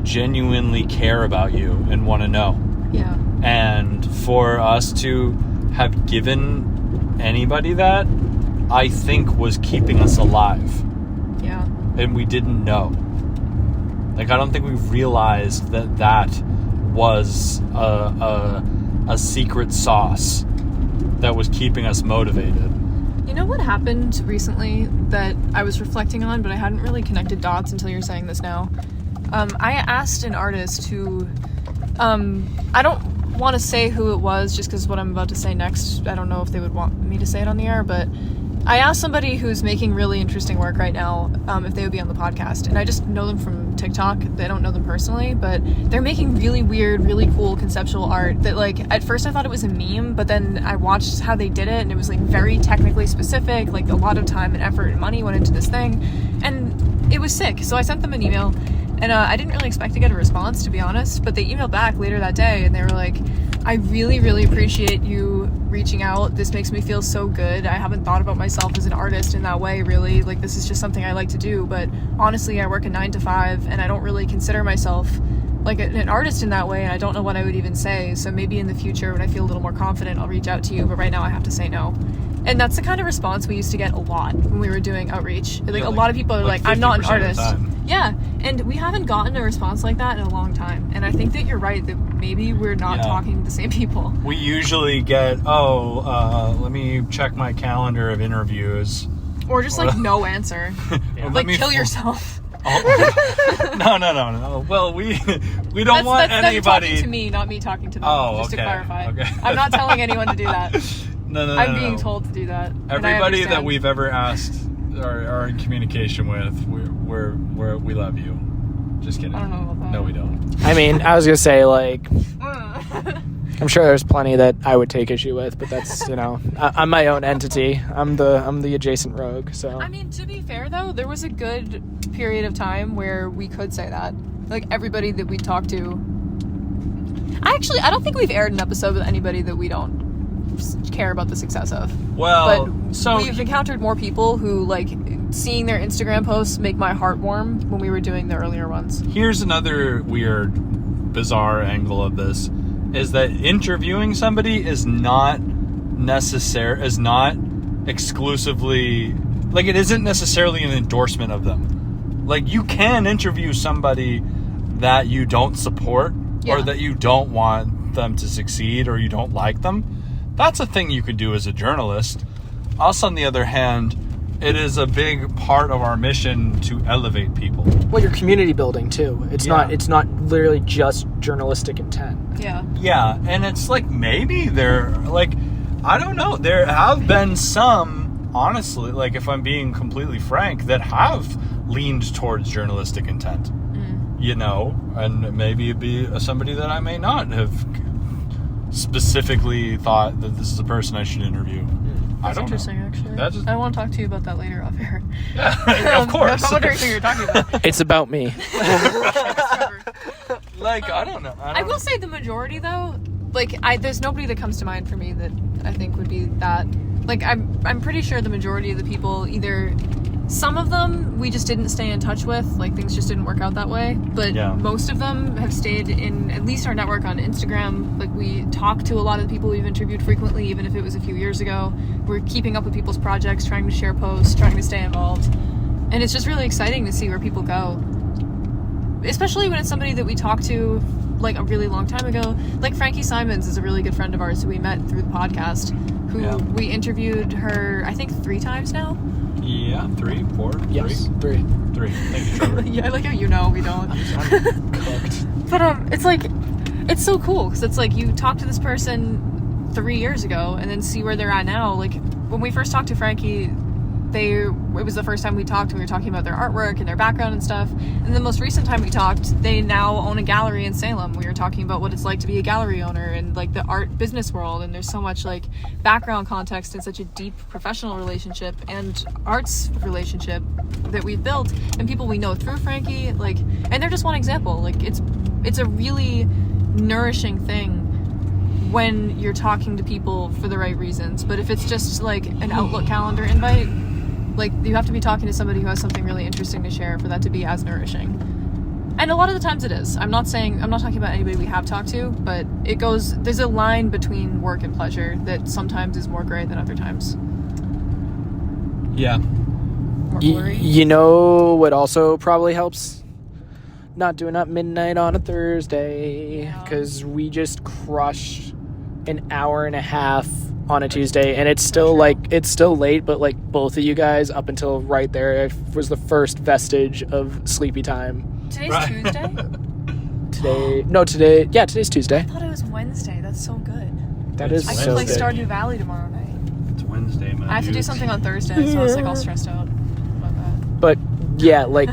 genuinely care about you and want to know. Yeah. And for us to have given anybody that, I think, was keeping us alive. Yeah. And we didn't know. Like, I don't think we realized that was a secret sauce that was keeping us motivated. You know what happened recently that I was reflecting on, but I hadn't really connected dots until you're saying this now? I asked an artist who, I don't want to say who it was just because what I'm about to say next, I don't know if they would want me to say it on the air, but I asked somebody who's making really interesting work right now if they would be on the podcast, and I just know them from TikTok. I don't know them personally, but they're making really weird, really cool conceptual art that, like, at first I thought it was a meme, but then I watched how they did it, and it was like very technically specific, like a lot of time and effort and money went into this thing, and it was sick. So I sent them an email, and I didn't really expect to get a response, to be honest, but they emailed back later that day, and they were like, I really, really appreciate you reaching out. This makes me feel so good. I haven't thought about myself as an artist in that way, really. Like, this is just something I like to do. But honestly, I work a 9 to 5, and I don't really consider myself like an artist in that way, and I don't know what I would even say. So maybe in the future, when I feel a little more confident, I'll reach out to you. But right now, I have to say no. And that's the kind of response we used to get a lot when we were doing outreach. Like, a lot of people are like, I'm not an artist. Yeah, and we haven't gotten a response like that in a long time. And I think that you're right, that maybe we're not talking to the same people. We usually get, let me check my calendar of interviews. Or just, like, no answer. Like, kill yourself. No. Well, we don't want that's anybody... them talking to me, not me talking to them, just to clarify. Okay. I'm not telling anyone to do that. No. I'm being told to do that. Everybody that we've ever asked or are in communication with, we love you. Just kidding. I don't know about that. No, we don't. I mean, I was gonna say, like, I'm sure there's plenty that I would take issue with, but that's, I'm my own entity. I'm the adjacent rogue. So I mean, to be fair though, there was a good period of time where we could say that. Like, everybody that we talked to. I don't think we've aired an episode with anybody that we don't care about the success of. Well, but we've encountered more people who, like, seeing their Instagram posts make my heart warm when we were doing the earlier ones. Here's another weird, bizarre angle of this, is that interviewing somebody is not exclusively, like, it isn't necessarily an endorsement of them. Like, you can interview somebody that you don't support or that you don't want them to succeed or you don't like them. That's a thing you could do as a journalist. Us, on the other hand, it is a big part of our mission to elevate people. Well, you're community building too. It's not literally just journalistic intent. Yeah, and it's like, maybe there, like, I don't know, there have been some, honestly, like, if I'm being completely frank, that have leaned towards journalistic intent. And maybe it'd be somebody that I may not have specifically thought that this is a person I should interview. That's interesting, actually. I want to talk to you about that later off air. Yeah, of course. I'm wondering who you're talking about. It's about me. Like, I don't know. I will say the majority, though, like, there's nobody that comes to mind for me that I think would be that. Like, I'm pretty sure the majority of the people, either some of them we just didn't stay in touch with, like, things just didn't work out that way, but most of them have stayed in at least our network on Instagram. Like, we talk to a lot of the people we've interviewed frequently, even if it was a few years ago. We're keeping up with people's projects, trying to share posts, trying to stay involved, and it's just really exciting to see where people go, especially when it's somebody that we talked to like a really long time ago. Like, Frankie Simons is a really good friend of ours who we met through the podcast, who we interviewed her, I think, 3 times now. Yeah, 3, 4, yes, 3. Thank you, Trevor. Yeah, I like how we don't. I'm cooked. But it's like, it's so cool because it's like you talk to this person 3 years ago and then see where they're at now. Like, when we first talked to Frankie, it was the first time we talked, and we were talking about their artwork and their background and stuff. And the most recent time we talked, they now own a gallery in Salem. We were talking about what it's like to be a gallery owner and, like, the art business world, and there's so much, like, background context and such a deep professional relationship and arts relationship that we've built, and people we know through Frankie, like, and they're just one example. Like, it's a really nourishing thing when you're talking to people for the right reasons. But if it's just like an Outlook calendar invite, like, you have to be talking to somebody who has something really interesting to share for that to be as nourishing. And a lot of the times it is. I'm not talking about anybody we have talked to, but there's a line between work and pleasure that sometimes is more gray than other times. Yeah. You know what also probably helps? Not doing up midnight on a Thursday, because we just crushed an hour and a half on a Tuesday, and it's still late, but, like, both of you guys up until right there, it was the first vestige of sleepy time. Today's Tuesday? Today's Tuesday. I thought it was Wednesday. That's so good. That is so good. I play Stardew Valley tomorrow night. It's Wednesday, man. I have to do something on Thursday, so I was, like, all stressed out about that. But yeah, like,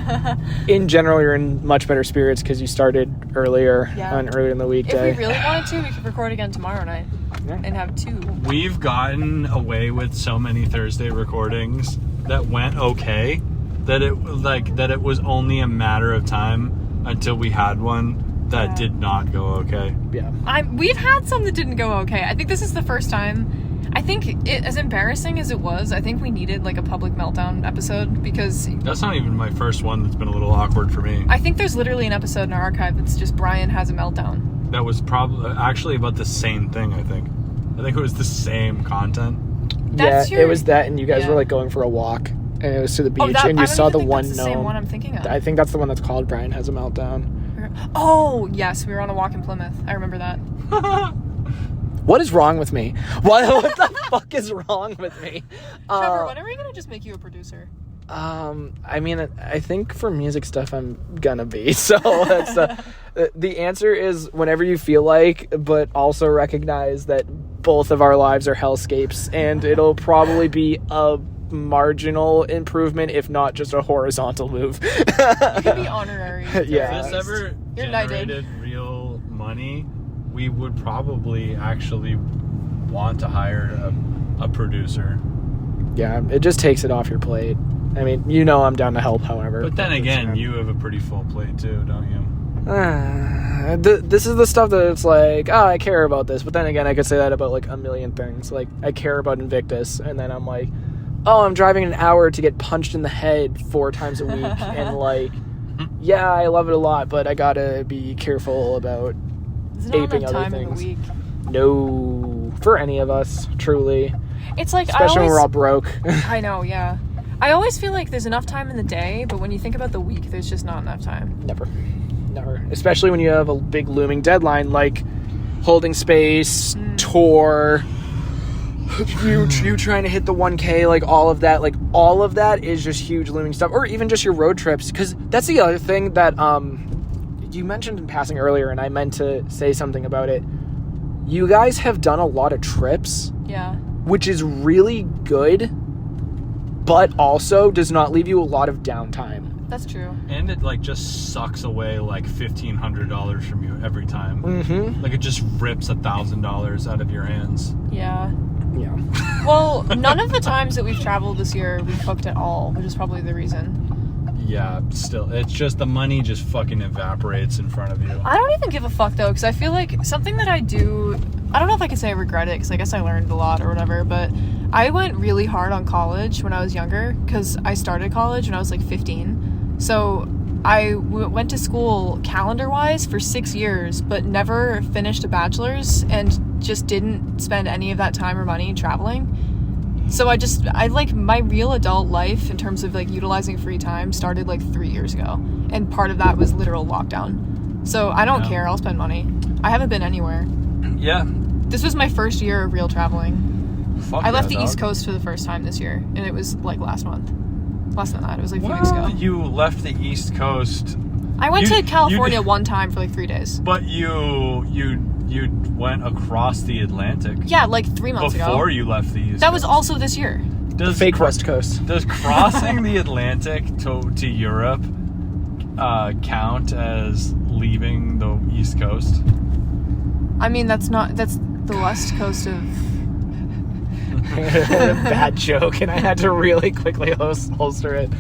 in general, you're in much better spirits because you started earlier in the weekday. If we really wanted to, we could record again tomorrow night and have 2. We've gotten away with so many Thursday recordings that went okay, that it was only a matter of time until we had one that did not go okay. Yeah. We've had some that didn't go okay. I think this is the first time. I think as embarrassing as it was, I think we needed like a public meltdown episode because That's not even my first one that's been a little awkward for me. I think there's literally an episode in our archive that's just Brian has a meltdown. That was probably actually about the same thing, I think. I think it was the same content. It was that, and you guys were like going for a walk, and it was to the beach, and you saw the one that's the same one I'm thinking of. I think that's the one that's called Brian Has a Meltdown. Oh, yes, we were on a walk in Plymouth. I remember that. What is wrong with me? What the fuck is wrong with me? Trevor, when are we going to just make you a producer? I mean, I think for music stuff I'm gonna be. So that's the answer is whenever you feel like, but also recognize that both of our lives are hellscapes, and it'll probably be a marginal improvement, if not just a horizontal move. You can be honorary. Yeah. If this ever You're generated real money, we would probably actually want to hire a producer. Yeah, it just takes it off your plate. I mean, you know I'm down to help, however. But then again, you have a pretty full plate too, don't you? This is the stuff that it's like, oh, I care about this. But then again, I could say that about like a million things. Like, I care about Invictus, and then I'm like, oh, I'm driving an hour to get punched in the head 4 times a week. And like, yeah, I love it a lot, but I gotta be careful about aping other things. In the week. No, for any of us, truly. It's like, especially when we're all broke. I know, yeah. I always feel like there's enough time in the day, but when you think about the week, there's just not enough time. Never. Especially when you have a big looming deadline like Holding Space, tour, you trying to hit the 1K, like all of that is just huge looming stuff. Or even just your road trips, because that's the other thing that you mentioned in passing earlier, and I meant to say something about it. You guys have done a lot of trips. Yeah. Which is really good, but also does not leave you a lot of downtime. That's true. And it like just sucks away like $1,500 from you every time. Mm-hmm. Like it just rips $1,000 out of your hands. Yeah. Yeah. Well, none of the times that we've traveled this year we've cooked at all, which is probably the reason. Yeah, still, it's just the money just fucking evaporates in front of you. I don't even give a fuck though, because I feel like something that I do, I don't know if I can say I regret it, because I guess I learned a lot or whatever, but I went really hard on college when I was younger, because I started college when I was like 15. So I went to school calendar-wise for 6 years, but never finished a bachelor's, and just didn't spend any of that time or money traveling. So I like my real adult life in terms of like utilizing free time started like 3 years ago, and part of that was literal lockdown. So I don't care, I'll spend money. I haven't been anywhere. Yeah. This was my first year of real traveling. Fuck I left yeah, the dog. East Coast for the first time this year, and it was like last month. Less than that, it was like a few weeks ago. You left the East Coast. I went to California one time for like 3 days. But you went across the Atlantic. Yeah, like 3 months ago. Before you left the East That Coast. was also this year. Does Fake West Coast. Does crossing the Atlantic to Europe count as leaving the East Coast? I mean, that's the West Coast of... Bad joke, and I had to really quickly holster it. Wait,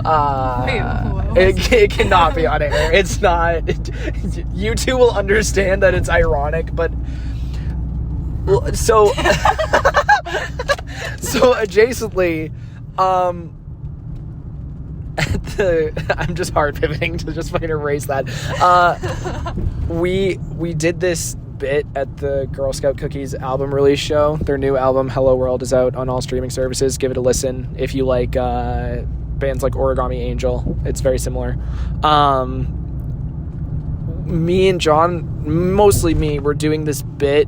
what? It cannot be on air. It's not. You two will understand that it's ironic, but so adjacently, I'm just hard pivoting to just fucking erase that. We did this bit at the Girl Scout Cookies album release show. Their new album Hello World is out on all streaming services. Give it a listen if you like bands like Origami Angel. It's very similar. Me and John, mostly me, were doing this bit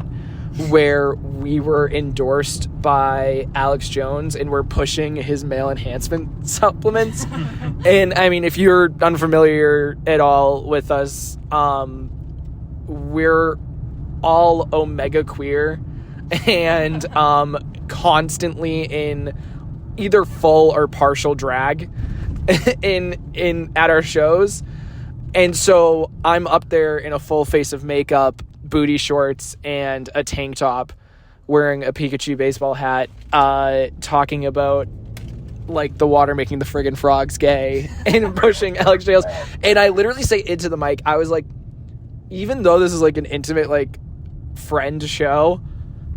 where we were endorsed by Alex Jones and we're pushing his male enhancement supplements. And I mean, if you're unfamiliar at all with us, we're all omega queer and constantly in either full or partial drag in at our shows. And so I'm up there in a full face of makeup, booty shorts, and a tank top, wearing a Pikachu baseball hat, talking about like the water making the friggin' frogs gay and pushing Alex Jones. And I literally say into the mic, I was like, even though this is like an intimate like friend show,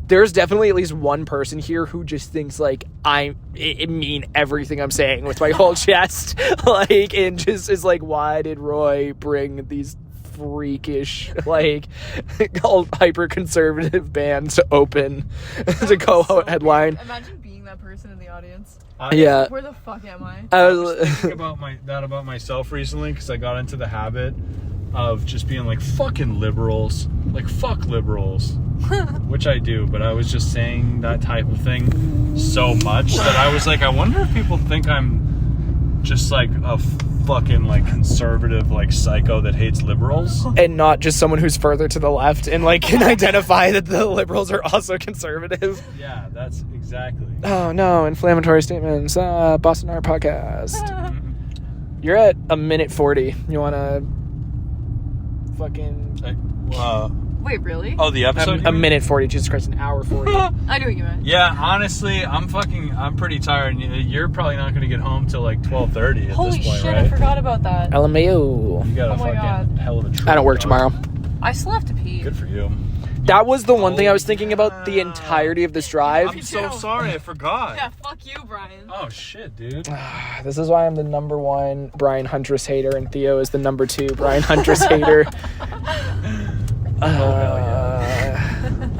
there's definitely at least one person here who just thinks like I mean everything I'm saying with my whole chest, like, and just is like, why did Roy bring these freakish like all hyper conservative bands to open to co headline? Imagine being that person in the audience. Yeah. Where the fuck am I? I was thinking about myself recently because I got into the habit of just being like, fucking liberals, like, fuck liberals, which I do, but I was just saying that type of thing so much that I was like, I wonder if people think I'm just like a fucking like conservative like psycho that hates liberals, and not just someone who's further to the left and like can identify that the liberals are also conservative. Yeah, that's exactly. Oh no, inflammatory statements. Boston Art Podcast. You're at a minute 40. You want to fucking Wait, really? Oh, the episode? a minute 40. Jesus Christ, an hour 40. I knew what you meant. Yeah, honestly, I'm pretty tired. You're probably not going to get home till like 12:30 at Holy this point, shit, right? I forgot about that. LMAO. You got a Oh my fucking God. hell of a trip. I don't work dog. tomorrow. I still have to pee. Good for you. That was the one thing I was thinking about the entirety of this drive. I'm so sorry, I forgot. Yeah, fuck you, Brian. Oh shit, dude. This is why I'm the number 1 Brian Huntress hater, and Theo is the number 2 Brian Huntress hater.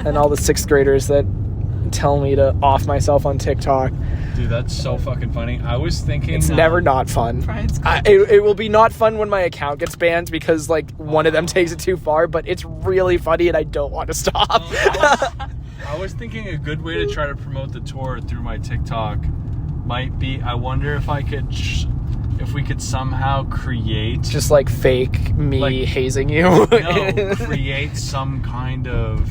And all the 6th graders that tell me to off myself on TikTok. Dude, that's so fucking funny. I was thinking It's never not fun. Brian's cool. It will be not fun when my account gets banned because like one of them takes it too far, but it's really funny and I don't want to stop. I was thinking a good way to try to promote the tour through my TikTok might be, I wonder if I could if we could somehow create Just like fake me Like- hazing you. no, create some kind of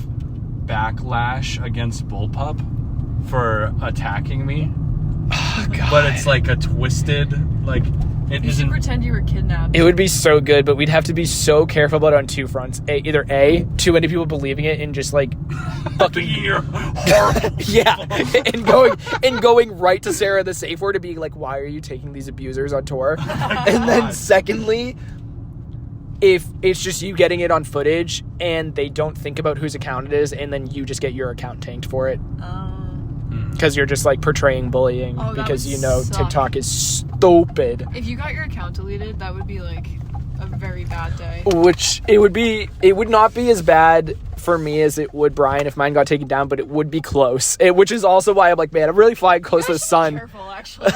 backlash against Bullpup for attacking me. Oh, God. But it's like a twisted, like, it You should isn't. pretend you were kidnapped. It would be so good, but we'd have to be so careful about it on 2 fronts. Either A, too many people believing it and just like fucking yeah, and going right to Sarah the safe word to be like, why are you taking these abusers on tour? And then secondly, if it's just you getting it on footage and they don't think about whose account it is, and then you just get your account tanked for it because you're just like portraying bullying Oh, that because would you know suck. TikTok is stupid. If you got your account deleted, that would be like a very bad day. Which it would not be as bad for me as it would Brian if mine got taken down, but it would be close. Which is also why I'm like, man, I'm really flying close to the sun. Careful, actually.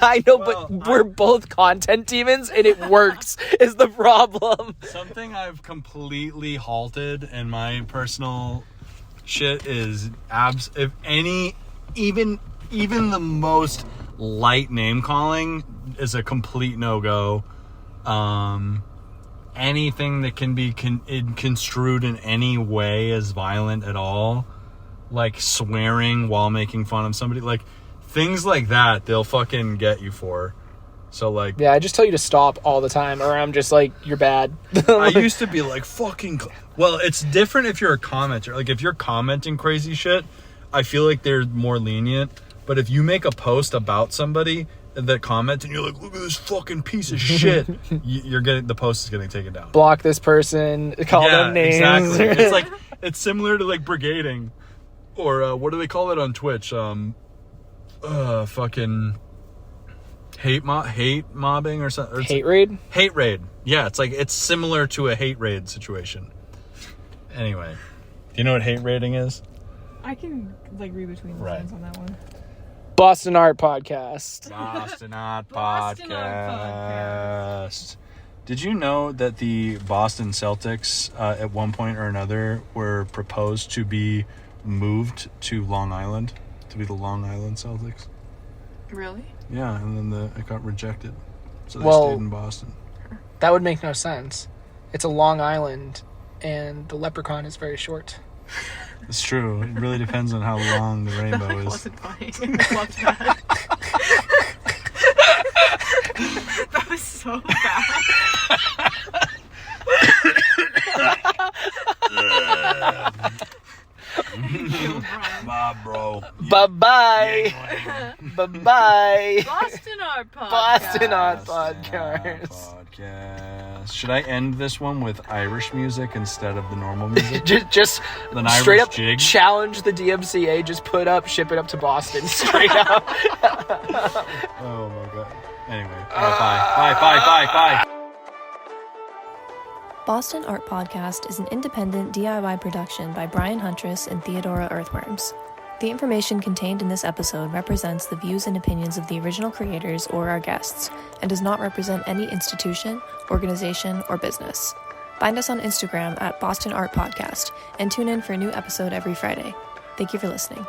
I know, Well, but we're both content demons, and it works. Is the problem? Something I've completely halted in my personal shit is if any, even the most light name calling is a complete no-go. Anything that can be construed in any way as violent at all, like swearing while making fun of somebody, like things like that, they'll fucking get you for. So like, Yeah, I just tell you to stop all the time, or I'm just like, you're bad. I used to be like, fucking. Well, it's different if you're a commenter. Like, if you're commenting crazy shit, I feel like they're more lenient. But if you make a post about somebody that comments and you're like, look at this fucking piece of shit, the post is getting taken down. Block this person, call them names. Exactly. It's like, it's similar to like brigading, or what do they call it on Twitch? Fucking hate mobbing or something. Hate raid? Hate raid. Yeah, it's similar to a hate raid situation. Anyway, do you know what hate raiding is? I can like read between the lines on that one. Boston Art Podcast. Boston Art Boston Art Podcast. Did you know that the Boston Celtics at one point or another were proposed to be moved to Long Island, to be the Long Island Celtics? Really? Yeah, and then it got rejected. So they Well- stayed in Boston. That would make no sense. It's a Long Island, and the leprechaun is very short. It's true. It really depends on how long the rainbow That is. wasn't funny. I loved that. That was so bad. Bob, bro. Bye-bye. Bye-bye. Boston Art Podcast. Boston Art Podcast. Should I end this one with Irish music instead of the normal music? Just An straight Irish up jig? challenge the DMCA. Just ship it up to Boston. Straight up. Oh my god. Anyway, bye. Boston Art Podcast is an independent DIY production by Brian Huntress and Theodora Earthworms. The information contained in this episode represents the views and opinions of the original creators or our guests, and does not represent any institution, organization, or business. Find us on Instagram at Boston Art Podcast, and tune in for a new episode every Friday. Thank you for listening.